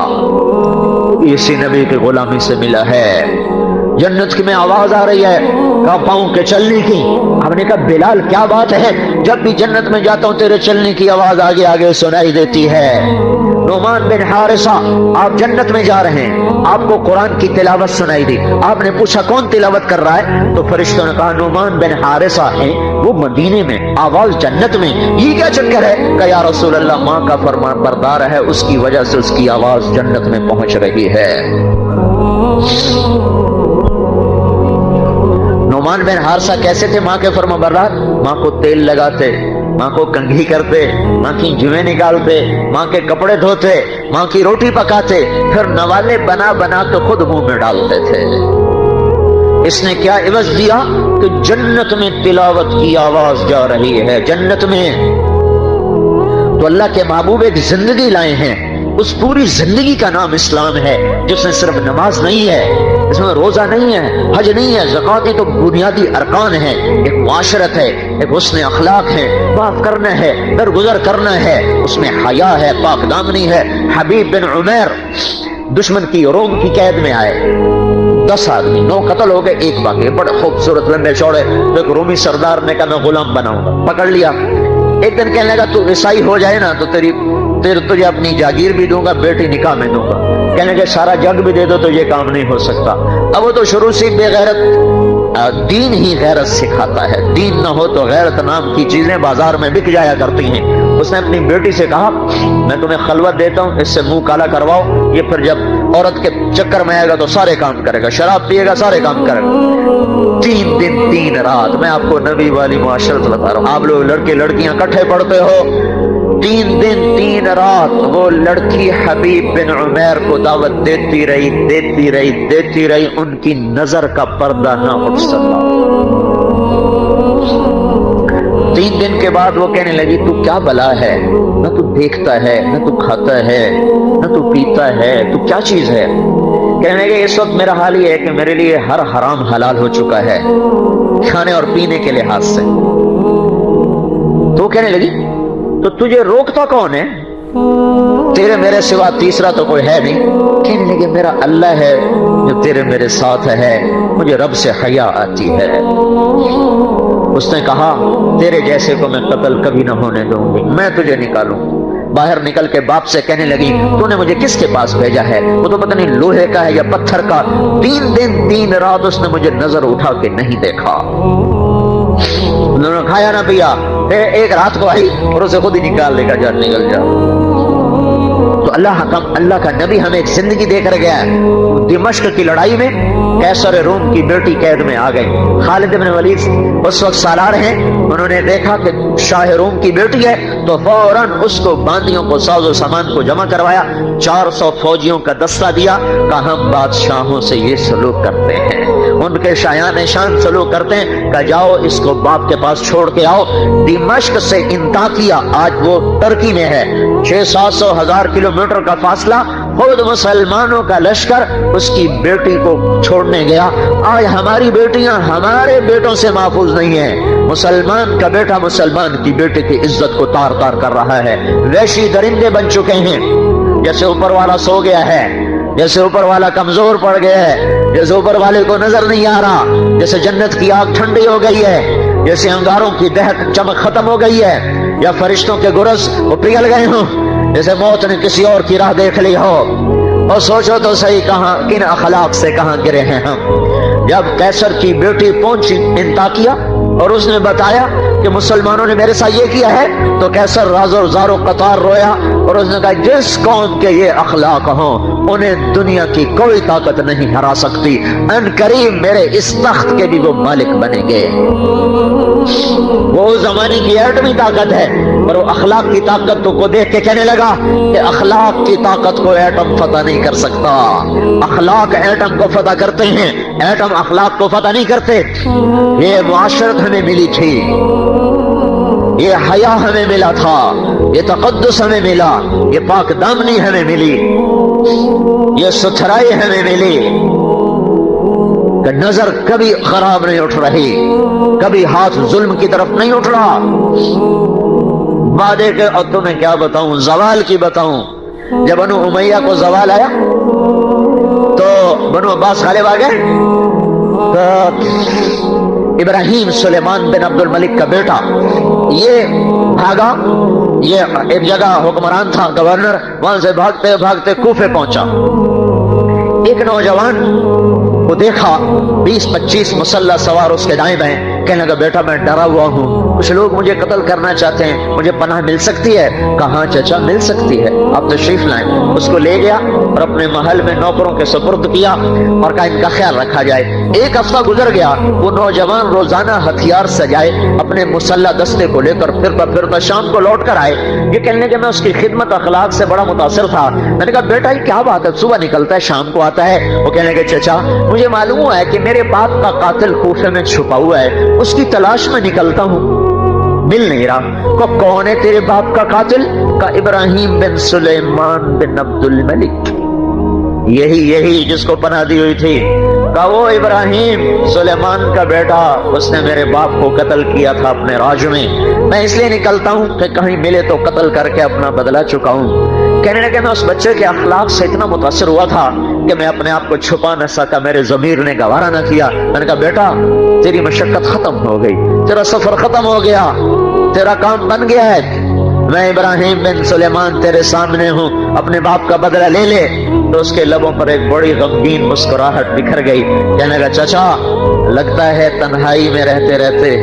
اسی نبی کی غلامی سے ملا ہے. جنت کی میں آواز آ رہی ہے کہا پاؤں کے چلنے کی. ہم نے کہا بلال کیا بات ہے، جب بھی جنت میں جاتا ہوں تیرے چلنے کی آواز آگے آگے سنائی دیتی ہے. نعمان بن حارثہ آپ جنت میں جا رہے ہیں، آپ کو قرآن کی تلاوت سنائی دی. آپ نے پوچھا کون تلاوت کر رہا ہے؟ تو فرشتوں نے کہا نعمان بن حارثہ ہیں، وہ مدینے میں، آواز جنت میں. یہ کیا چکر ہے؟ کہ یا رسول اللہ ماں کا فرمان بردار ہے، اس کی وجہ سے اس کی آواز جنت میں پہنچ رہی ہے. نعمان بن حارثہ کیسے تھے ماں کے فرمان بردار؟ ماں کو تیل لگاتے، ماں کو کنگھی کرتے، ماں کی جویں نکالتے، ماں کے کپڑے دھوتے، ماں کی روٹی پکاتے، پھر نوالے بنا بنا کے خود منہ میں ڈالتے تھے. اس نے کیا عوض دیا کہ جنت میں تلاوت کی آواز جا رہی ہے. جنت میں تو اللہ کے محبوب ایک زندگی لائے ہیں، اس پوری زندگی کا نام اسلام ہے، جس میں صرف نماز نہیں ہے، اس میں روزہ نہیں ہے، حج نہیں ہے، زکوٰۃ تو بنیادی ارکان ہے. ایک معاشرت ہے، ایک حسن اخلاق ہے، معاف کرنا ہے، درگزر کرنا ہے، اس میں حیا ہے، پاک دامنی ہے. حبیب بن عمیر دشمن کی روم کی قید میں آئے، 10 آدمی، 9 قتل ہو گئے، 1 باقی. بڑے خوبصورت لمبے چوڑے. ایک رومی سردار نے کہا میں غلام بناؤں گا، پکڑ لیا. ایک دن کہنے لگا تو عیسائی ہو جائے نا تو تجھے اپنی جاگیر بھی دوں گا، بیٹی نکاح میں دوں گا. کہنے کہ سارا جگ بھی دے دو تو یہ کام نہیں ہو سکتا. اب وہ تو شروع سے بے غیرت، دین ہی غیرت سکھاتا ہے. دین نہ ہو تو غیرت نام کی چیزیں بازار میں بک جایا کرتی ہیں. اس نے اپنی بیٹی سے کہا میں تمہیں خلوت دیتا ہوں، اس سے منہ کالا کرواؤ، یہ پھر جب عورت کے چکر میں آئے گا تو سارے کام کرے گا، شراب پیے گا سارے کام کرے گا. 3 دن 3 رات، میں آپ کو نبی والی معاشرت بتا رہا ہوں. آپ لوگ لڑکے لڑکیاں کٹھے پڑھتے ہو، 3 دن 3 رات وہ لڑکی حبیب بن عمیر کو دعوت دیتی رہی، دیتی رہی، دیتی رہی. ان کی نظر کا پردہ نہ اٹھ سکا. 3 دن کے بعد وہ کہنے لگی تو کیا بلا ہے، نہ تو دیکھتا ہے، نہ تو کھاتا ہے، نہ تو پیتا ہے، تو کیا چیز ہے؟ کہنے لگے اس وقت میرا حال یہ ہے کہ میرے لیے ہر حرام حلال ہو چکا ہے کھانے اور پینے کے لحاظ سے. تو کہنے لگی تو تجھے روکتا کون ہے؟ تیرے میرے سوا تیسرا تو کوئی ہے نہیں. کہنے لگے میرا اللہ ہے جو تیرے میرے ساتھ ہے، مجھے رب سے حیا آتی ہے. اس نے کہا تیرے جیسے کو میں قتل کبھی نہ ہونے دوں گی، میں تجھے نکالوں. باہر نکل کے باپ سے کہنے لگی تو نے مجھے کس کے پاس بھیجا ہے؟ وہ تو پتہ نہیں لوہے کا ہے یا پتھر کا. 3 دن 3 رات اس نے مجھے نظر اٹھا کے نہیں دیکھا. انہوں نے کھایا نہ پیا، ایک رات کو آئی اور اسے خود ہی نکال لے گا، جا نکل جا. تو اللہ کا نبی ہمیں ایک زندگی دے کر گیا ہے. دمشق کی لڑائی میں قیصر روم کی بیٹی قید میں آ گئی. خالد بن ولید اس وقت سالار ہیں، انہوں نے دیکھا کہ شاہ روم کی بیٹی ہے تو فوراً اس کو باندیوں کو ساز و سامان کو جمع کروایا، 400 فوجیوں کا دستہ دیا. کہ ہم بادشاہوں سے یہ سلوک کرتے ہیں، ان کے شایان شان سلوک کرتے ہیں، کہ جاؤ اس کو باپ کے پاس چھوڑ کے آؤ. دمشق سے انطاکیہ، آج وہ ترکی میں ہے، 600-700 ہزار کلومیٹر کا فاصلہ. خود مسلمانوں کا لشکر اس کی بیٹی کو چھوڑنے گیا. آج ہماری بیٹیاں ہمارے بیٹوں سے محفوظ نہیں ہیں. مسلمان کا بیٹا مسلمان کی بیٹی کی عزت کو تار تار کر رہا ہے. وحشی درندے بن چکے ہیں. جیسے اوپر والا سو گیا ہے، جیسے اوپر والا کمزور پڑ گیا ہے، جیسے اوپر والے کو نظر نہیں آ رہا، جیسے جنت کی آگ ٹھنڈی ہو گئی ہے، جیسے انگاروں کی دہک چمک ختم ہو گئی ہے، یا فرشتوں کے گرز وہ پگھل گئے ہوں، جیسے موت نے کسی اور کی راہ دیکھ لی ہو. اور سوچو تو صحیح کہاں کن اخلاق سے کہاں گرے ہیں ہم. جب قیصر کی بیٹی پہنچی انطاکیہ اور اس نے بتایا کہ مسلمانوں نے میرے ساتھ یہ کیا ہے، تو قیصر راز و زار و قطار رویا اور اس نے کہا جس قوم کے یہ اخلاق ہوں انہیں دنیا کی کوئی طاقت نہیں ہرا سکتی، ان قریب میرے اس تخت کے بھی وہ مالک بنیں گے۔ وہ اس زمانے کی ایٹمی طاقت ہے، اور وہ اخلاق کی طاقت کو دیکھ کے کہنے لگا کہ اخلاق کی طاقت کو ایٹم فتح نہیں کر سکتا، اخلاق ایٹم کو فتح کرتے ہیں، ایٹم اخلاق کو فتح نہیں کرتے۔ یہ معاشرت ہمیں ملی تھی، یہ حیا ہمیں ملا تھا، یہ تقدس ہمیں ملا، یہ پاک دامنی ہمیں ملی، یہ ستھرائی ہمیں ملی کہ نظر کبھی خراب نہیں اٹھ رہی، کبھی ہاتھ ظلم کی طرف نہیں اٹھ رہا۔ وعدے کے اور تمہیں کیا بتاؤں، زوال کی بتاؤں۔ جب بنو امیہ کو زوال آیا تو بنو عباس غالب آ گئے، تو ابراہیم سلیمان بن عبد الملک کا بیٹا یہ بھاگا، یہ ایک جگہ حکمران تھا، گورنر، وہاں سے بھاگتے بھاگتے کوفے پہنچا۔ ایک نوجوان کو دیکھا، 20-25 مسلح سوار اس کے دائیں بائیں، کہنے لگا بیٹا میں ڈرا ہوا ہوں، کچھ لوگ مجھے قتل کرنا چاہتے ہیں، مجھے پناہ مل سکتی ہے؟ کہاں چچا مل سکتی ہے، آپ تشریف لائیں۔ اس کو لے گیا اور اپنے محل میں نوکروں کے سپرد کیا اور کہا ان کا خیال رکھا جائے۔ ایک ہفتہ گزر گیا، وہ نوجوان روزانہ ہتھیار سجائے اپنے مسلح دستے کو لے کر پھرتا پھرتا شام کو لوٹ کر آئے۔ یہ کہنے لگے میں اس کی خدمت اخلاق سے بڑا متاثر تھا۔ میں نے کہا بیٹا یہ کیا بات ہے، صبح نکلتا ہے شام کو آتا ہے؟ وہ کہنے لگے چچا مجھے معلوم ہوا ہے کہ میرے باپ کا قاتل کوفے میں چھپا ہوا ہے، اس کی تلاش میں نکلتا ہوں، مل نہیں رہا۔ کو کون ہے تیرے باپ کا قاتل؟ کا ابراہیم بن سلیمان بن عبد الملک، یہی جس کو پناہ دی ہوئی تھی۔ کہا وہ ابراہیم سلیمان کا بیٹا، اس نے میرے باپ کو قتل کیا تھا اپنے راج میں اس لیے نکلتا ہوں کہ کہیں ملے تو قتل کر کے اپنا بدلہ چکاؤں۔ کہنے لگے میں اس بچے کے اخلاق سے اتنا متاثر ہوا تھا کہ میں اپنے آپ کو چھپا نہ سکا، میرے ضمیر نے گوارا نہ کیا۔ میں نے کہا بیٹا تیری مشقت ختم ہو گئی، تیرا سفر ختم ہو گیا، تیرا کام بن گیا ہے، میں ابراہیم بن سلیمان تیرے سامنے ہوں، اپنے باپ کا بدلہ لے لے۔ تو اس کے لبوں پر ایک بڑی غمگین مسکراہٹ بکھر گئی، کہنے لگا چچا لگتا ہے تنہائی میں رہتے رہتے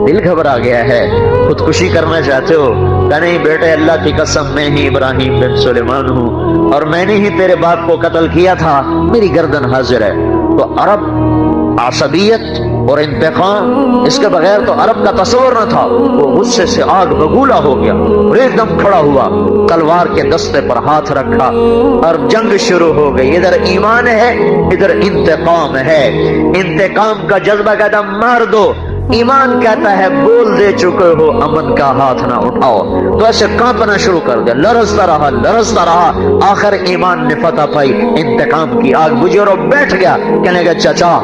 دل گھبرا گیا ہے، خودکشی کرنا چاہتے ہو؟ کہ نہیں بیٹے اللہ کی قسم میں ہی ابراہیم بن سلیمان ہوں اور میں نے ہی تیرے باپ کو قتل کیا تھا، میری گردن حاضر ہے۔ تو عرب عصبیت اور انتقام اس کے بغیر تو عرب کا تصور نہ تھا۔ وہ غصے سے آگ بگولا ہو گیا اور ایک دم کھڑا ہوا، تلوار کے دستے پر ہاتھ رکھا اور جنگ شروع ہو گئی۔ ادھر ایمان ہے، ادھر انتقام ہے۔ انتقام کا جذبہ کہتا مار دو، ایمان کہتا ہے بول دے چکے ہو امن کا ہاتھ نہ اٹھاؤ۔ تو ایسے کانپنا شروع کر دیا، لرزتا رہا، آخر ایمان نے فتح پائی، انتقام کی آگ بجھی اور بیٹھ گیا۔ کہنے گا چچا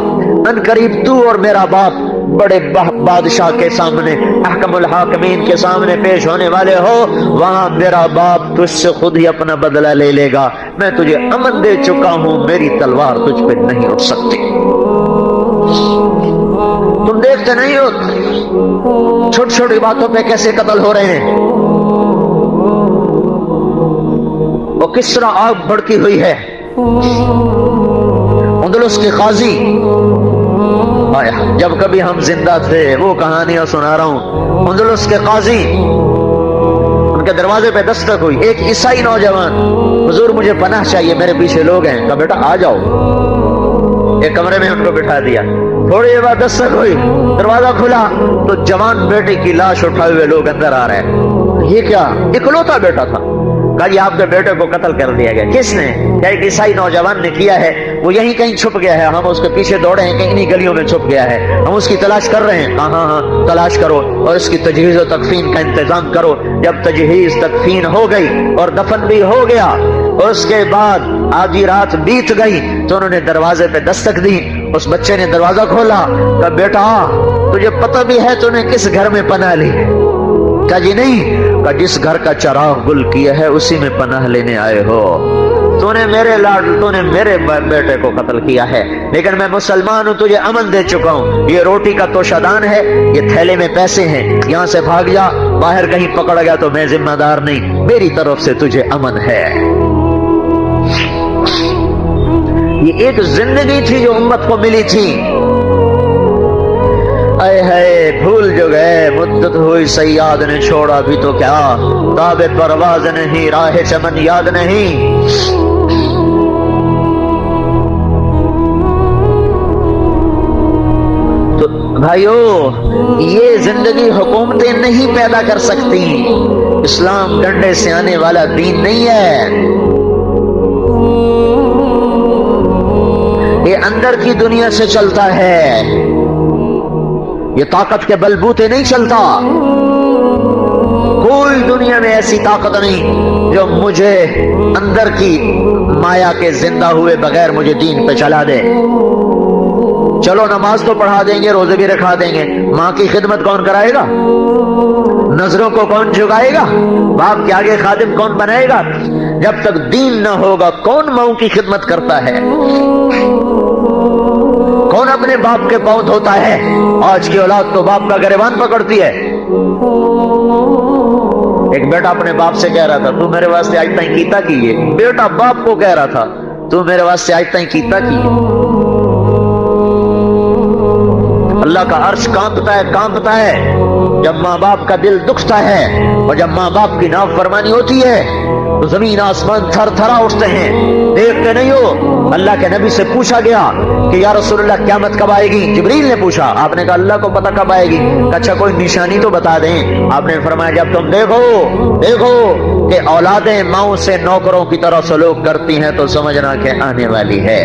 ان قریب تو اور میرا باپ بڑے بادشاہ کے سامنے، احکم الحاکمین کے سامنے پیش ہونے والے ہو، وہاں میرا باپ تجھ سے خود ہی اپنا بدلہ لے لے گا۔ میں تجھے امن دے چکا ہوں، میری تلوار تجھ پہ نہیں اٹھ سکتی۔ تم دیکھتے نہیں ہو چھوٹی چھوٹی باتوں پہ کیسے قتل ہو رہے ہیں، اور کس طرح آگ بھڑکی ہوئی ہے۔ اندلس کے قاضی، جب کبھی ہم زندہ تھے وہ کہانیاں سنا رہا ہوں، اندلس کے قاضی ان کے دروازے پہ دستک ہوئی، ایک عیسائی نوجوان، حضور مجھے پناہ چاہیے میرے پیچھے لوگ ہیں۔ کہا بیٹا آ جاؤ۔ ایک کمرے میں ان کو بٹھا دیا، تھوڑی دیر بعد دستک ہوئی، دروازہ کھلا تو جوان بیٹے کی لاش اٹھائے ہوئے لوگ اندر آ رہے ہیں۔ یہ کیا؟ اکلوتا بیٹا تھا۔ کہا یہ آپ کے بیٹے کو قتل کر دیا گیا۔ کس نے؟ کیا ایک عیسائی نوجوان نے کیا ہے، وہ یہیں کہیں چھپ گیا ہے، ہم اس کے پیچھے دوڑے ہیں، کہیں انہی گلیوں میں چھپ گیا ہے، ہم اس کی تلاش کر رہے ہیں۔ ہاں تلاش کرو اور اس کی تجہیز و تکفین کا انتظام کرو۔ جب تجہیز تکفین ہو گئی اور دفن بھی ہو گیا، اس کے بعد آدھی رات بیت گئی تو انہوں نے دروازے پہ دستک دی۔ اس بچے نے دروازہ کھولا، کہا بیٹا تجھے پتہ بھی ہے تو نے کس گھر میں پناہ لی؟ کہا جی نہیں۔ کہا جس گھر کا چراغ گل کیا ہے اسی میں پناہ لینے آئے ہو۔ تو نے میرے بیٹے کو قتل کیا ہے، لیکن میں مسلمان ہوں، تجھے امن دے چکا ہوں۔ یہ روٹی کا توشہ دان ہے، یہ تھیلے میں پیسے ہیں، یہاں سے بھاگ جا، باہر کہیں پکڑ گیا تو میں ذمہ دار نہیں، میری طرف سے تجھے امن ہے۔ یہ ایک زندگی تھی جو امت کو ملی تھی۔ اے ہے بھول جو گئے مدت ہوئی سیاد نے چھوڑا بھی تو کیا تاب پرواز نہیں راہ چمن یاد نہیں تو بھائیو یہ زندگی حکومتیں نہیں پیدا کر سکتی اسلام ڈنڈے سے آنے والا دین نہیں ہے یہ اندر کی دنیا سے چلتا ہے یہ طاقت کے بلبوتے نہیں چلتا کوئی دنیا میں ایسی طاقت نہیں جو مجھے اندر کی مایا کے زندہ ہوئے بغیر مجھے دین پہ چلا دے چلو نماز تو پڑھا دیں گے روزے بھی رکھا دیں گے ماں کی خدمت کون کرائے گا نظروں کو کون جھکائے گا باپ کے آگے خادم کون بنائے گا جب تک دین نہ ہوگا کون ماں کی خدمت کرتا ہے کون اپنے باپ کے پاؤں دھوتا ہے آج کی اولاد تو باپ کا گریبان پکڑتی ہے ایک بیٹا اپنے باپ سے کہہ رہا تھا تو میرے واسطے آج تائیں کیتا کیے بیٹا باپ کو کہہ رہا تھا تو میرے واسطے آج تائیں کیتا کیے اللہ کا عرش کانپتا ہے جب ماں باپ کا دل دکھتا ہے اور جب ماں باپ کی نافرمانی ہوتی ہے تو زمین آسمان تھر تھرا اٹھتے ہیں دیکھتے نہیں ہو اللہ کے نبی سے پوچھا گیا کہ یا رسول اللہ قیامت کب آئے گی جبریل نے پوچھا آپ نے کہا اللہ کو پتہ کب آئے گی اچھا کوئی نشانی تو بتا دیں آپ نے فرمایا جب تم دیکھو کہ اولادیں ماؤں سے نوکروں کی طرح سلوک کرتی ہیں تو سمجھنا کہ آنے والی ہے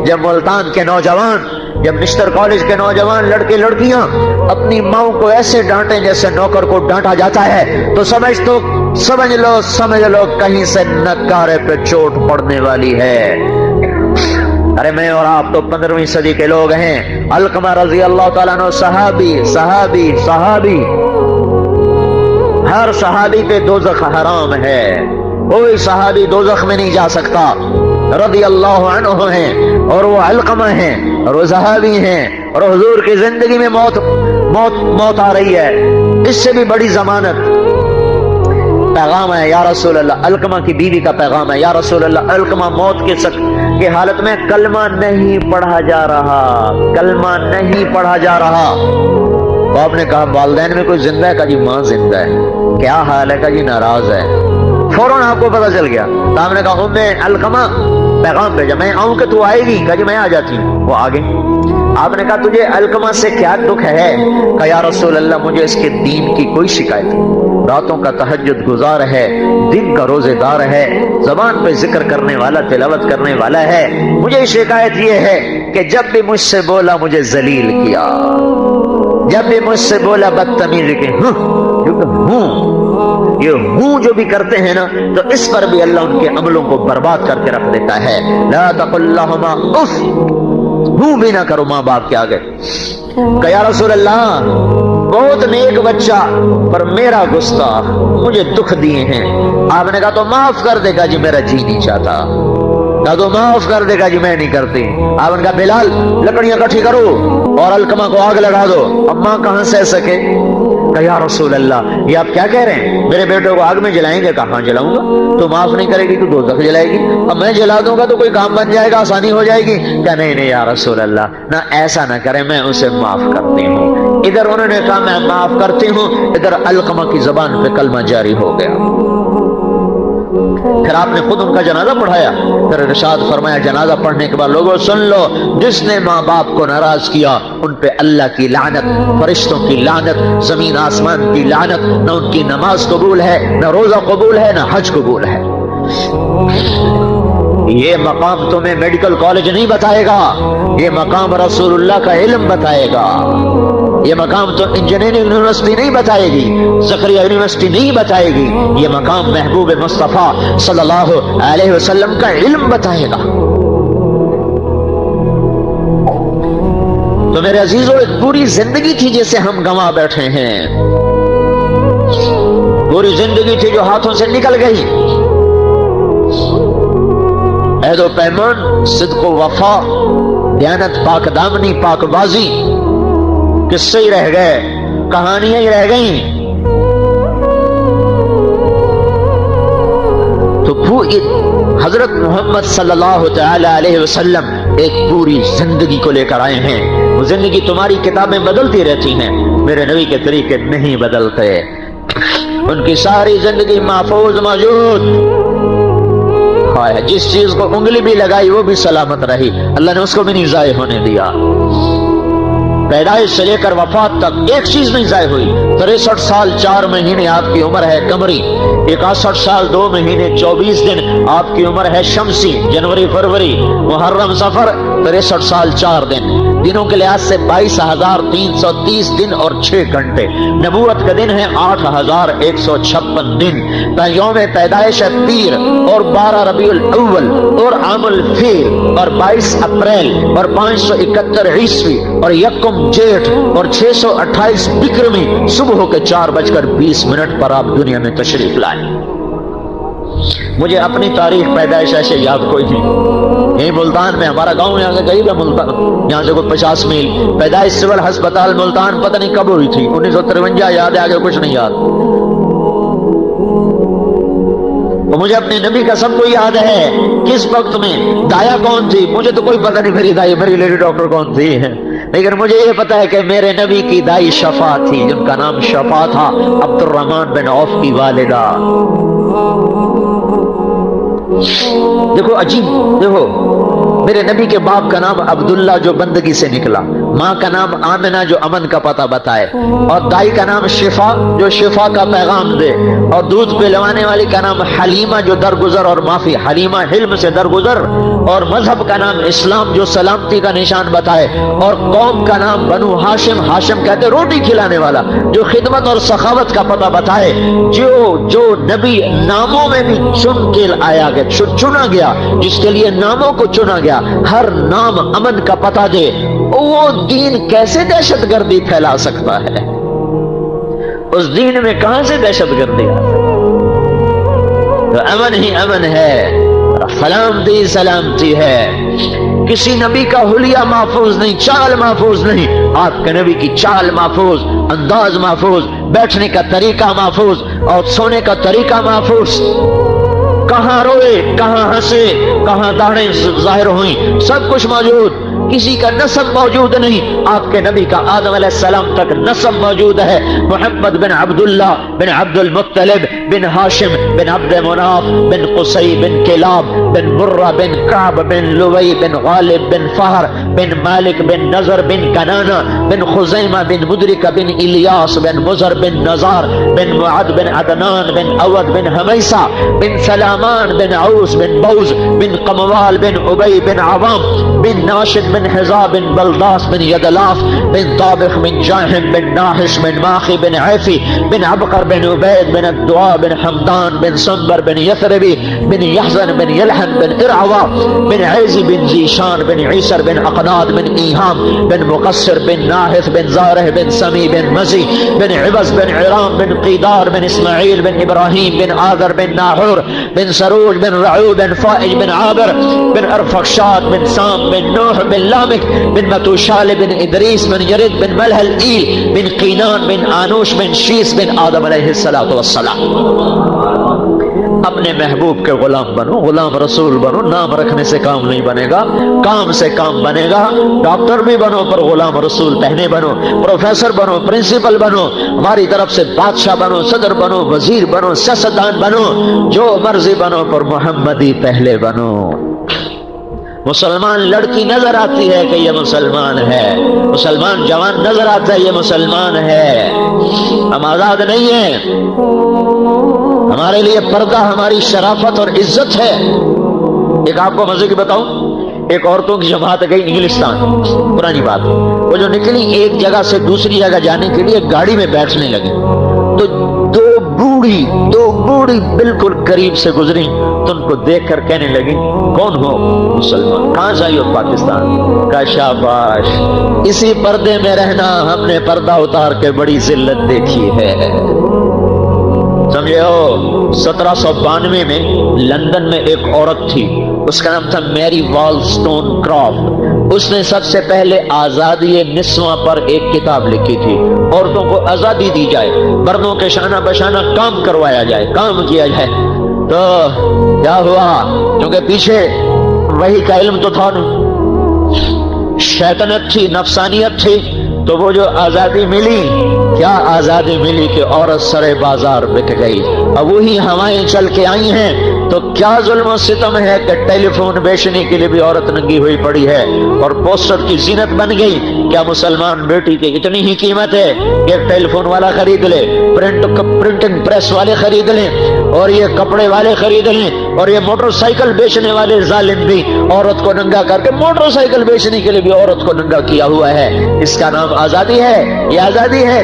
جب ملتان کے نوجوان جب مسٹر کالج کے نوجوان لڑکے لڑکیاں اپنی ماؤں کو ایسے ڈانٹیں جیسے نوکر کو ڈانٹا جاتا ہے تو سمجھ لو کہیں سے نکارے پہ چوٹ پڑنے والی ہے ارے میں اور آپ تو 15ویں صدی کے لوگ ہیں علقمہ رضی اللہ تعالیٰ عنہ صحابی ہر صحابی پہ دوزخ حرام ہے کوئی صحابی دوزخ میں نہیں جا سکتا رضی اللہ عنہ ہیں اور وہ علقمہ ہیں اور وہ صحابی ہیں اور حضور کی زندگی میں موت آ رہی ہے اس سے بھی بڑی ضمانت پیغام ہے یا رسول اللہ علقمہ کی بیوی کا پیغام ہے یا رسول اللہ علقمہ موت کے حالت میں کلمہ نہیں پڑھا جا رہا تو آپ نے کہا والدین میں کوئی زندہ ہے کہا جی ماں زندہ ہے کیا حال ہے کہا جی ناراض ہے فوراً آپ کو پتا چل گیا تو آپ نے کہا علقمہ پیغام بھیجا میں آؤں کہ تو آئے گی کہا جی میں آ جاتی ہوں وہ آگے آپ نے کہا تجھے علقمہ سے کیا دکھ ہے کہا یا رسول اللہ مجھے اس کے دین کی کوئی شکایت نہیں راتوں کا تہجد گزار ہے دن کا روزے دار ہے زبان پہ ذکر کرنے والا تلاوت کرنے والا ہے مجھے شکایت یہ ہے کہ جب بھی مجھ سے بولا مجھے ذلیل کیا جب بھی مجھ سے بولا بدتمیزی کی یہ ہوں جو بھی کرتے ہیں نا تو اس پر بھی اللہ ان کے عملوں کو برباد کر کے رکھ دیتا ہے لا تقل لہما اف ہوں بھی نہ کرو ماں باپ کے آگے کہ یا رسول اللہ بہت نیک بچہ پر میرا گستاخ مجھے دکھ دیے ہیں آپ نے کہا تو معاف کر دے گا جی میرا جی نہیں چاہتا کہا تو معاف کر دے گا جی میں نہیں کرتی آپ نے کہا بلال لکڑیاں کٹھی کرو اور علقمہ کو آگ لگا دو اماں کہاں سہ سکے کہ یا رسول اللہ یہ آپ کیا کہہ رہے ہیں میرے بیٹے کو آگ میں جلائیں گے کہاں جلاؤں گا تو معاف نہیں کرے گی تو دوزخ جلائے گی اب میں جلا دوں گا تو کوئی کام بن جائے گا آسانی ہو جائے گی کہ نہیں یا رسول اللہ نہ ایسا نہ کرے میں اسے معاف کرتی ہوں ادھر انہوں نے کہا میں معاف کرتی ہوں ادھر علقمہ کی زبان پہ کلمہ جاری ہو گیا پھر آپ نے خود ان کا جنازہ پڑھایا پھر ارشاد فرمایا جنازہ پڑھنے کے بعد لوگوں سن لو جس نے ماں باپ کو ناراض کیا ان پہ اللہ کی لعنت فرشتوں کی لعنت زمین آسمان کی لعنت نہ ان کی نماز قبول ہے نہ روزہ قبول ہے نہ حج قبول ہے یہ مقام تمہیں میڈیکل کالج نہیں بتائے گا یہ مقام رسول اللہ کا علم بتائے گا یہ مقام تو انجینئرنگ یونیورسٹی نہیں بتائے گی زکریا یونیورسٹی نہیں بتائے گی یہ مقام محبوب مصطفیٰ صلی اللہ علیہ وسلم کا علم بتائے گا تو میرے عزیزوں ایک پوری زندگی تھی جسے ہم گنوا بیٹھے ہیں پوری زندگی تھی جو ہاتھوں سے نکل گئی عہد و پیمان صدق و وفا دیانت پاک دامنی پاک بازی قصے ہی رہ گئے کہانیاں ہی رہ گئیں تو حضرت محمد صلی اللہ تعالی علیہ وسلم ایک پوری زندگی کو لے کر آئے ہیں وہ زندگی تمہاری کتابیں بدلتی رہتی ہیں میرے نبی کے طریقے نہیں بدلتے، ان کی ساری زندگی محفوظ موجود، جس چیز کو انگلی بھی لگائی وہ بھی سلامت رہی، اللہ نے اس کو بھی نہیں ضائع ہونے دیا۔ پیدائش سے لے کر وفات تک ایک چیز نہیں ضائع ہوئی۔ 63 سال 4 مہینے آپ کی عمر ہے قمری، 61 سال 2 مہینے 24 دن آپ کی عمر ہے شمسی، جنوری فروری محرم سفر 63 سال 4 دن، دنوں کے لحاظ سے 22,330 دن اور 6 گھنٹے، نبوت کا دن ہے 8,156 دن، یوم پیدائش ہے پیر اور 12 ربیع الاول اور عام الفیل اور 22 اپریل اور 571 عیسوی اور یکم جیٹھ اور 628 بکرمی، صبح کے 4:20 پر آپ دنیا میں تشریف لائیں۔ مجھے اپنی تاریخ پیدائش ایسے یاد کوئی نہیں، یہی ملتان میں ہمارا گاؤں یہاں سے قریب ہے ملتان، یہاں سے کوئی 50 میل، پیدائش سول ہسپتال ملتان پتہ نہیں کب ہوئی تھی، 1953 یاد ہے، آگے کچھ نہیں یاد۔ مجھے اپنے نبی کا سب کو یاد ہے، کس وقت میں دایا کون تھی مجھے تو کوئی پتہ نہیں، میری دائی میری لیڈی ڈاکٹر کون تھی، لیکن مجھے یہ پتا ہے کہ میرے نبی کی دائی شفا تھی، جن کا نام شفا تھا، عبد الرحمن بن عوف کی والدہ۔ دیکھو عجیب، دیکھو میرے نبی کے باپ کا نام عبداللہ جو بندگی سے نکلا، ماں کا نام آمنہ جو امن کا پتہ بتائے، اور دائی کا نام شفا جو شفا کا پیغام دے، اور دودھ پلوانے والی کا نام حلیمہ جو درگزر اور معافی، حلیمہ حلم سے درگزر، اور مذہب کا نام اسلام جو سلامتی کا نشان بتائے، اور قوم کا نام بنو ہاشم، ہاشم کہتے روٹی کھلانے والا، جو خدمت اور سخاوت کا پتہ بتائے، جو نبی ناموں میں بھی چن کے آیا گیا، چنا گیا، جس کے لیے ناموں کو چنا گیا، ہر نام امن کا پتہ دے، وہ دین کیسے دہشت گردی پھیلا سکتا ہے؟ اس دین میں کہاں سے دہشت گردی آ سکتی؟ تو امن ہی امن ہے، سلامتی سلامتی ہے، کسی نبی کا حلیہ محفوظ نہیں، چال محفوظ نہیں، آپ کے نبی کی چال محفوظ، انداز محفوظ، بیٹھنے کا طریقہ محفوظ اور سونے کا طریقہ محفوظ، کہاں روئے کہاں ہنسے کہاں داڑھیں ظاہر ہوئیں، سب کچھ موجود، کسی کا نسب موجود نہیں، آپ کے نبی کا آدم علیہ السلام تک نسب موجود ہے، محمد بن عبداللہ بن عبد المطلب بن ہاشم بن عبد مناف بن قصی بن کلاب بن مرہ بن کعب بن لوی بن غالب بن فہر بن مالک بن نظر بن کنانہ بن خزیمہ بن مدرکہ بن الیاس بن مزر بن نزار بن معد بن عدنان بن اود بن حمیسہ بن سلامان بن عوس بن بوز بن قموال بن عبی بن عوام بن ناشد بن حزاب بن بلداس بن یدلاف بن طابخ بن جاہم بن ناحش بن ماخی بن عیفی بن عبقر بن عبید بن الدعاء بن حمدان بن سنبر بن یثربی بن یحزن بن یلحن بن ارعوا بن عیزی بن زیشان بن عیسر بن اقناد بن ایہام بن مقصر بن ناحث بن زارح بن سمی بن مزی بن عبس بن عرام بن قیدار بن اسماعیل بن ابراہیم بن آذر بن ناحور بن سروج بن رعو بن فائج بن عابر بن ارفخشاد بن سام بن نوح بن لامک بن متوشال بن ادریس بن یرد بن ملح الایل بن قینان بن آنوش بن شیس بن آدم علیہ السلام۔ اپنے محبوب کے غلام بنو، غلام رسول بنو، نام رکھنے سے کام نہیں بنے گا، کام سے کام بنے گا، ڈاکٹر بھی بنو پر غلام رسول پہنے بنو، پروفیسر بنو، پرنسپل بنو، ہماری طرف سے بادشاہ بنو، صدر بنو، وزیر بنو، سیاستدان بنو، جو مرضی بنو پر محمدی پہلے بنو۔ مسلمان لڑکی نظر آتی ہے کہ یہ مسلمان ہے، مسلمان جوان نظر آتا ہے یہ مسلمان ہے، ہم آزاد نہیں ہیں، ہمارے لیے پردہ ہماری شرافت اور عزت ہے۔ ایک آپ کو مزے کی بتاؤں، ایک عورتوں کی جماعت گئی انگلستان، پرانی بات، وہ جو نکلی ایک جگہ سے دوسری جگہ جانے کے لیے گاڑی میں بیٹھنے لگے تو دو بوڑھی بالکل قریب سے گزری تو ان کو دیکھ کر کہنے لگی کون ہو؟ مسلمان۔ کہاں سے آئی ہو؟ پاکستان۔ کا شاباش، اسی پردے میں رہنا، ہم نے پردہ اتار کے بڑی ذلت دیکھی ہے، سمجھے ہو۔ 1792 میں لندن میں ایک عورت تھی، اس کا نام تھا میری والسٹون کرافٹ، اس نے سب سے پہلے آزادی نسواں پر ایک کتاب لکھی تھی، عورتوں کو آزادی دی جائے، مردوں کے شانہ بشانہ کام کروایا جائے، کام کیا جائے۔ تو کیا ہوا؟ کیونکہ پیچھے وہی کا علم تو تھا نا، شیطنت تھی، نفسانیت تھی، تو وہ جو آزادی ملی کیا آزادی ملی کہ عورت سرے بازار بک گئی. اب وہی ہوائیں چل کے آئی ہیں تو کیا ظلم و ستم ہے کہ ٹیلی فون بیچنے کے لیے بھی عورت ننگی ہوئی پڑی ہے اور پوسٹر کی زینت بن گئی. کیا مسلمان بیٹی کی اتنی ہی قیمت ہے کہ ایک ٹیلی فون والا خرید لے, پرنٹنگ پریس والے خرید لیں, اور یہ کپڑے والے خرید لیں, اور یہ موٹر سائیکل بیچنے والے ظالم بھی عورت کو ننگا کر کے موٹر سائیکل بیچنے کے لیے بھی عورت کو ننگا کیا ہوا ہے. اس کا نام آزادی ہے؟ یہ آزادی ہے؟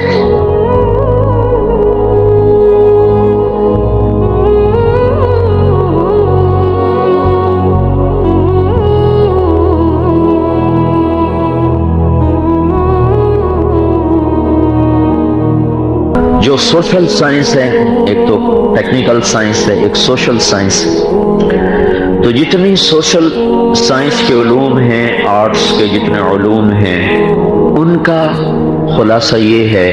جو سوشل سائنس ہے, ایک تو ٹیکنیکل سائنس ہے, ایک سوشل سائنس ہے. تو جتنی سوشل سائنس کے علوم ہیں, آرٹس کے جتنے علوم ہیں, ان کا خلاصہ یہ ہے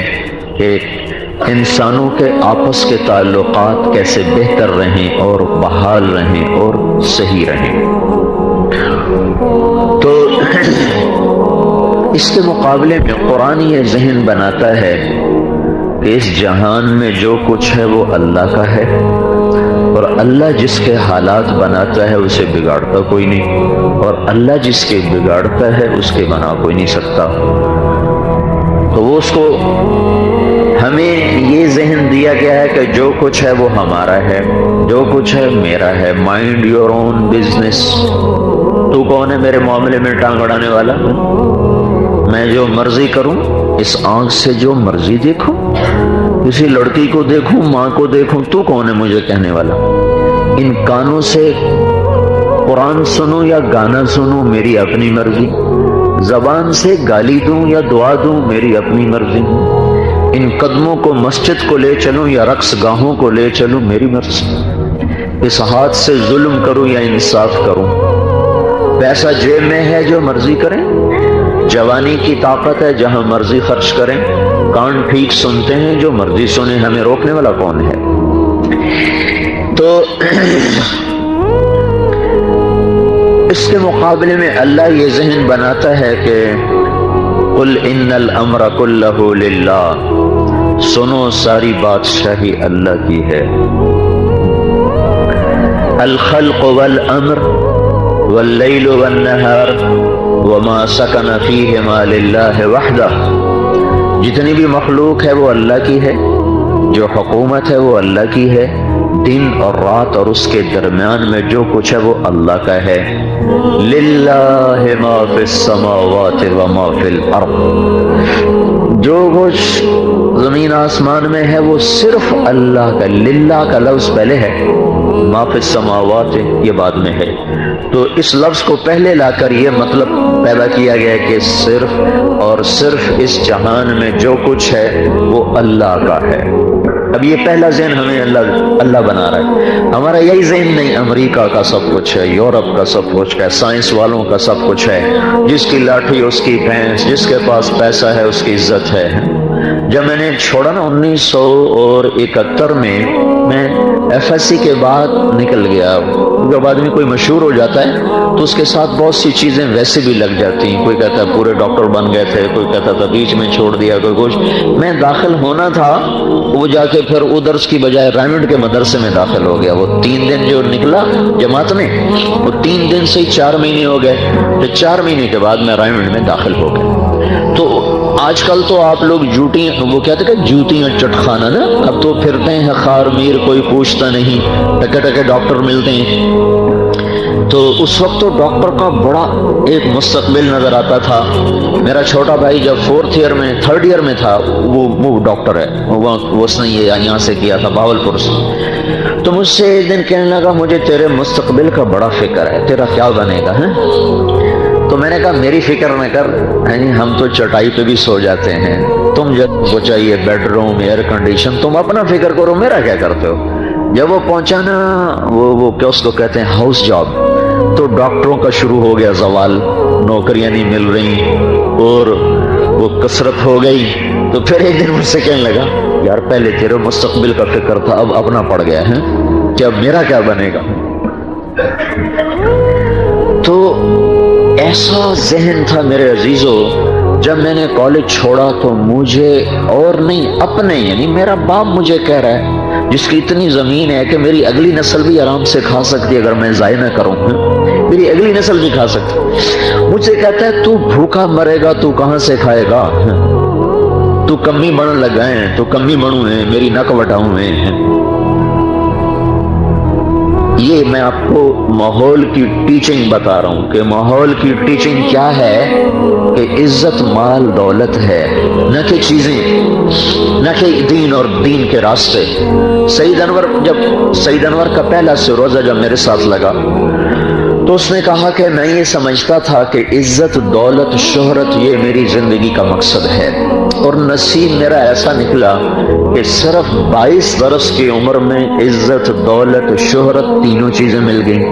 کہ انسانوں کے آپس کے تعلقات کیسے بہتر رہیں اور بحال رہیں اور صحیح رہیں. تو اس کے مقابلے میں قرآن یہ ذہن بناتا ہے کہ اس جہان میں جو کچھ ہے وہ اللہ کا ہے, اور اللہ جس کے حالات بناتا ہے اسے بگاڑتا کوئی نہیں, اور اللہ جس کے بگاڑتا ہے اس کے بنا کوئی نہیں سکتا. تو وہ اس کو ہمیں یہ ذہن دیا گیا ہے کہ جو کچھ ہے وہ ہمارا ہے, جو کچھ ہے میرا ہے. Mind your own business. تو کون ہے میرے معاملے میں ٹانگ اڑانے والا؟ میں جو مرضی کروں, اس آنکھ سے جو مرضی دیکھوں, کسی لڑکی کو دیکھوں, ماں کو دیکھوں, تو کون ہے مجھے کہنے والا؟ ان کانوں سے قرآن سنوں یا گانا سنوں, میری اپنی مرضی. زبان سے گالی دوں یا دعا دوں, میری اپنی مرضی. ان قدموں کو مسجد کو لے چلوں یا رقص گاہوں کو لے چلوں, میری مرضی. اس ہاتھ سے ظلم کروں یا انصاف کروں. پیسہ جیب میں ہے, جو مرضی کریں. جوانی کی طاقت ہے, جہاں مرضی خرچ کریں. کان ٹھیک سنتے ہیں, جو مرضی سنیں, ہمیں روکنے والا کون ہے؟ تو اس کے مقابلے میں اللہ یہ ذہن بناتا ہے کہ قل ان الامر کلہ للہ. سنو, ساری بادشاہی اللہ کی ہے. الخلق والامر واللیل والنہار وما سکن فیہما للہ وحدہ. جتنی بھی مخلوق ہے وہ اللہ کی ہے, جو حکومت ہے وہ اللہ کی ہے, دن اور رات اور اس کے درمیان میں جو کچھ ہے وہ اللہ کا ہے. للہ ما فی السماوات وما فی الارض. جو کچھ زمین آسمان میں ہے وہ صرف اللہ کا. للہ کا لفظ پہلے ہے, ما فی السماوات یہ بعد میں ہے. تو اس لفظ کو پہلے لا کر یہ مطلب پیدا کیا گیا کہ صرف اور صرف اس جہان میں جو کچھ ہے وہ اللہ کا ہے. اب یہ پہلا ذہن ہمیں اللہ بنا رہا ہے. ہمارا یہی ذہن نہیں, امریکہ کا سب کچھ ہے, یورپ کا سب کچھ ہے, سائنس والوں کا سب کچھ ہے. جس کی لاٹھی اس کی بھینس, جس کے پاس پیسہ ہے اس کی عزت ہے. جب میں نے چھوڑا نا 1971 میں ایف ایس سی کے بعد نکل گیا. جب آدمی کوئی مشہور ہو جاتا ہے تو اس کے ساتھ بہت سی چیزیں ویسے بھی لگ جاتی ہیں. کوئی کہتا ہے پورے ڈاکٹر بن گئے تھے, کوئی کہتا تھا بیچ میں چھوڑ دیا, کوئی کچھ. میں داخل ہونا تھا, وہ جا کے پھر ادرس کی بجائے رائمنڈ کے مدرسے میں داخل ہو گیا. وہ 3 دن جو نکلا جماعت میں, وہ 3 دن سے 4 مہینے ہو گئے. پھر 4 مہینے کے بعد میں رائمنڈ میں داخل ہو گیا. تو آج کل تو آپ لوگ وہ کہتے کہ جوتیاں چٹخانا نا, اب تو پھرتے ہیں خار میر, کوئی پوچھتا نہیں, ٹکے ٹکے ڈاکٹر ملتے ہیں. تو اس وقت تو ڈاکٹر کا بڑا ایک مستقبل نظر آتا تھا. میرا چھوٹا بھائی جب 4th ایئر میں 3rd ایئر میں تھا, وہ ڈاکٹر ہے, وہ اس نے یہاں سے کیا تھا باولپور سے. تو مجھ سے ایک دن کہنے لگا مجھے تیرے مستقبل کا بڑا فکر ہے, تیرا کیا بنے گا ہے؟ تو میں نے کہا میری فکر نہ کر, ہم تو چٹائی پہ بھی سو جاتے ہیں, تم جب کو چاہیے بیڈ روم, ایئر کنڈیشن, تم اپنا فکر کرو, میرا کیا کرتے ہو. جب وہ پہنچا نا, وہ کیا اس کو کہتے ہیں ہاؤس جاب, تو ڈاکٹروں کا شروع ہو گیا زوال, نوکریاں نہیں مل رہی اور وہ کثرت ہو گئی. تو پھر ایک دن مجھ سے کہنے لگا یار پہلے تیرے مستقبل کا فکر تھا, اب اپنا پڑ گیا ہے کہ اب میرا کیا بنے گا. تو ایسا ذہن تھا میرے عزیزو جب میں نے کالج چھوڑا تو مجھے اور نہیں اپنے یعنی میرا باپ مجھے کہہ رہا ہے جس کی اتنی زمین ہے کہ میری اگلی نسل بھی آرام سے کھا سکتی ہے اگر میں ضائع نہ کروں، میری اگلی نسل بھی کھا سکتی، مجھ سے کہتا ہے تو بھوکا مرے گا تو کہاں سے کھائے گا، تو کمی بڑھن لگا ہے، تو کمی بڑھوں ہے، میری نک وٹاؤں ہے۔ یہ میں آپ کو ماحول کی ٹیچنگ بتا رہا ہوں کہ ماحول کی ٹیچنگ کیا ہے کہ عزت مال دولت ہے، نہ کہ چیزیں، نہ کہ دین اور دین کے راستے۔ سعید انور کا پہلا روزہ جب میرے ساتھ لگا تو اس نے کہا کہ میں یہ سمجھتا تھا کہ عزت دولت شہرت یہ میری زندگی کا مقصد ہے، اور نصیب میرا ایسا نکلا کہ صرف 22 برس کی عمر میں عزت دولت شہرت تینوں چیزیں مل گئیں۔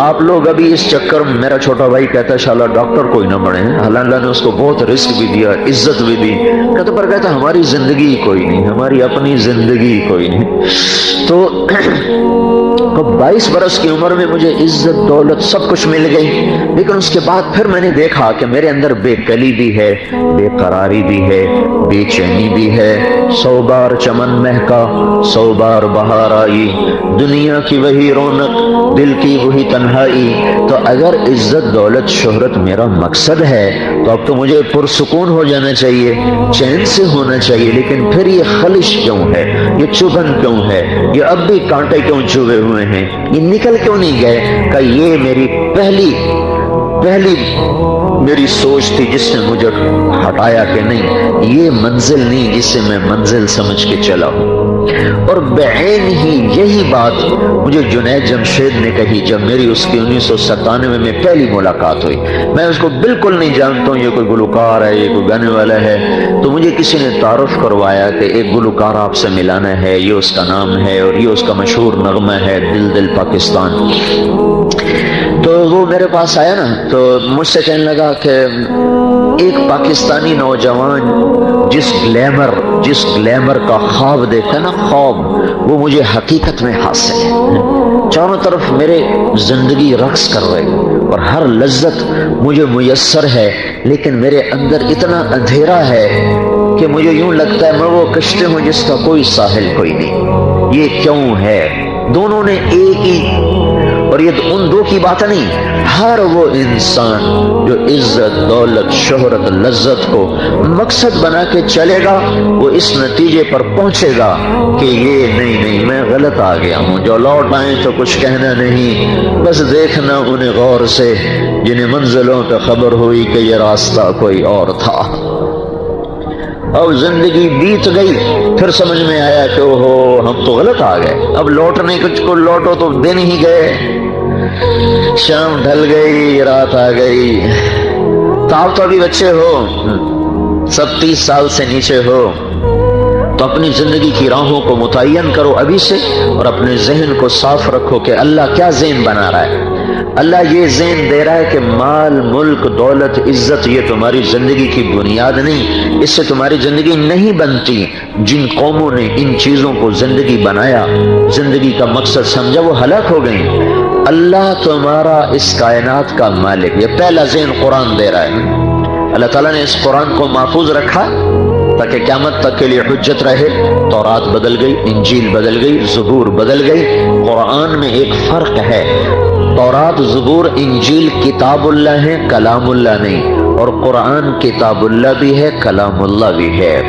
آپ لوگ ابھی اس چکر میں، میرا چھوٹا بھائی کہتا ہے شاءاللہ ڈاکٹر کوئی نہ بنے، اللہ نے اس کو بہت رزق بھی دیا، عزت بھی دی، کہتا ہماری زندگی کوئی نہیں، ہماری اپنی زندگی کوئی نہیں۔ تو 22 برس کی عمر میں مجھے عزت دولت سب کچھ مل گئی، لیکن اس کے بعد پھر میں نے دیکھا کہ میرے اندر بے کلی بھی ہے، بے قراری بھی ہے، بے چینی بھی ہے۔ 100 بار چمن مہکا 100 بار بہار آئی، دنیا کی وہی رونق دل کی وہی تنہائی۔ تو اگر عزت دولت شہرت میرا مقصد ہے تو اب تو مجھے پرسکون ہو جانا چاہیے، چین سے ہونا چاہیے، لیکن پھر یہ خلش کیوں ہے، یہ چبھن کیوں ہے، یہ اب بھی کانٹے کیوں چبھے ہوئے ہیں، یہ نکل کیوں نہیں گئے؟ کہ یہ میری پہلی میری سوچ تھی جس نے مجھے ہٹایا کہ نہیں، یہ منزل نہیں جسے میں منزل سمجھ کے چلا ہوں۔ اور بعین ہی یہی بات مجھے جنید جمشید نے کہی جب میری اس کی 1997 میں پہلی ملاقات ہوئی۔ میں اس کو بالکل نہیں جانتا ہوں، یہ کوئی گلوکار ہے، یہ کوئی گانے والا ہے، تو مجھے کسی نے تعارف کروایا کہ ایک گلوکار آپ سے ملانا ہے، یہ اس کا نام ہے اور یہ اس کا مشہور نغمہ ہے دل دل پاکستان۔ تو وہ میرے پاس آیا نا تو مجھ سے کہنے لگا کہ ایک پاکستانی نوجوان جس گلیمر کا خواب دیکھا نا، خواب وہ مجھے حقیقت میں حاصل ہے۔ چاروں طرف میرے زندگی رقص کر رہی اور ہر لذت مجھے میسر ہے، لیکن میرے اندر اتنا اندھیرا ہے کہ مجھے یوں لگتا ہے میں وہ کشتی ہوں جس کا کوئی ساحل کوئی نہیں۔ یہ کیوں ہے؟ دونوں نے ایک ہی، اور یہ ان دو کی بات نہیں، ہر وہ انسان جو عزت دولت شہرت لذت کو مقصد بنا کے چلے گا وہ اس نتیجے پر پہنچے گا کہ یہ نہیں میں غلط آ گیا ہوں، جو لوٹ آئیں تو کچھ کہنا نہیں، بس دیکھنا انہیں غور سے جنہیں منزلوں پہ خبر ہوئی کہ یہ راستہ کوئی اور تھا۔ اب زندگی بیت گئی، پھر سمجھ میں آیا کہ اوہو ہم تو غلط آ گئے، اب لوٹنے کچھ کو لوٹو تو دن ہی گئے، شام ڈھل گئی رات آ گئی۔ تو آپ تو ابھی بچے ہو، سب 30 سال سے نیچے ہو، تو اپنی زندگی کی راہوں کو متعین کرو ابھی سے، اور اپنے ذہن کو صاف رکھو کہ اللہ کیا ذہن بنا رہا ہے۔ اللہ یہ ذہن دے رہا ہے کہ مال ملک دولت عزت یہ تمہاری زندگی کی بنیاد نہیں، اس سے تمہاری زندگی نہیں بنتی۔ جن قوموں نے ان چیزوں کو زندگی بنایا، زندگی کا مقصد سمجھا، وہ ہلاک ہو گئیں۔ اللہ تمہارا اس کائنات کا مالک، یہ پہلا ذہن قرآن دے رہا ہے۔ اللہ تعالیٰ نے اس قرآن کو محفوظ رکھا تاکہ قیامت تک کے لیے حجت رہے۔ تورات بدل گئی، انجیل بدل گئی، زبور بدل گئی، قرآن میں ایک فرق ہے، تورات زبور انجیل کتاب اللہ ہے کلام اللہ نہیں، اور قرآن کتاب اللہ بھی ہے کلام اللہ بھی ہے۔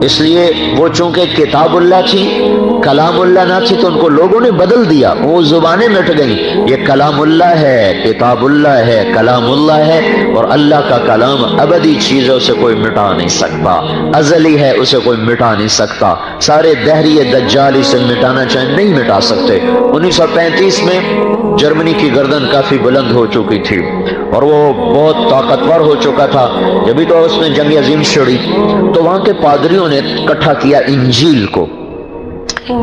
اس لیے وہ چونکہ کتاب اللہ تھی کلام اللہ نہ تھی تو ان کو لوگوں نے بدل دیا، وہ زبانیں مٹ گئیں۔ یہ کلام اللہ ہے کتاب اللہ ہے کلام اللہ ہے، اور اللہ کا کلام ابدی چیز ہے، اسے کوئی مٹا نہیں سکتا، ازلی ہے، اسے کوئی مٹا نہیں سکتا۔ سارے دہری دجال اسے مٹانا چاہیں نہیں مٹا سکتے۔ 1935 میں جرمنی کی گردن کافی بلند ہو چکی تھی اور وہ بہت طاقتور ہو چکا تھا، جبھی تو اس نے جنگ عظیم چھڑی، تو وہاں کے پادریوں نے اکٹھا کیا انجیل کو،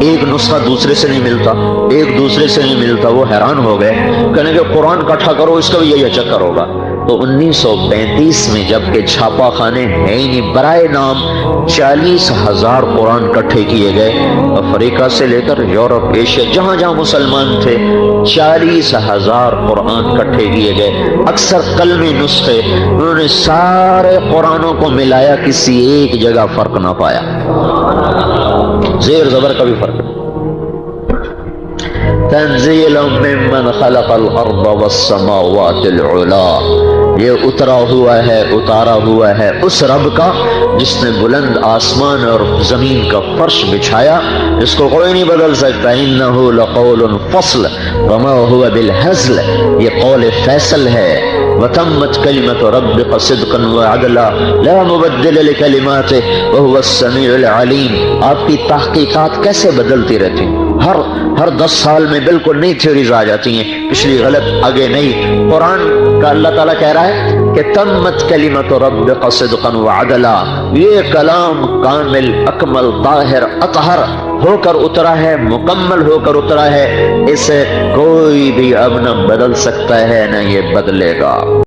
ایک نسخہ دوسرے سے نہیں ملتا، ایک دوسرے سے نہیں ملتا، وہ حیران ہو گئے، کہنے کہ قرآن اکٹھا کرو، اس کا بھی یہی چکر ہوگا، تو 1935 میں جبکہ چھاپا خانے ہیں ہی نہیں، برائے نام 40,000 قرآن کٹھے کیے گئے، افریقہ سے لے کر یورپ، ایشیا، جہاں جہاں مسلمان تھے 40,000 قرآن کٹھے کیے گئے، اکثر قلمی نسخے، انہوں نے سارے قرآنوں کو ملایا، کسی ایک جگہ فرق نہ پایا، زیر زبر کا بھی فرق نہیں۔ تنزیل ممن خلق الارض والسماوات العلا، یہ اترا ہوا ہے اس رب کا جس نے بلند آسمان اور زمین کا فرش بچھایا، اس کو کوئی نہیں بدل سکتا۔ انہ لقول فصل وما هو بالہزل، یہ قول فیصل ہے۔ وتمت کلمۃ ربک صدقا وعدلا لا مبدل لکلماتہ وهو السمیع العلیم۔ آپ کی تحقیقات کیسے بدلتی رہتی ہیں، ہر 10 سال میں بالکل نئی تھیوریز آ جاتی ہیں، پچھلی غلط آگے نہیں۔ قرآن کا اللہ تعالیٰ کہہ رہا ہے کہ تمت کلمۃ ربک صدقا وعدلا، یہ کلام کامل، اکمل، طاہر، اطہر ہو کر اترا ہے، مکمل ہو کر اترا ہے، اسے کوئی بھی اب نہ بدل سکتا ہے نہ یہ بدلے گا۔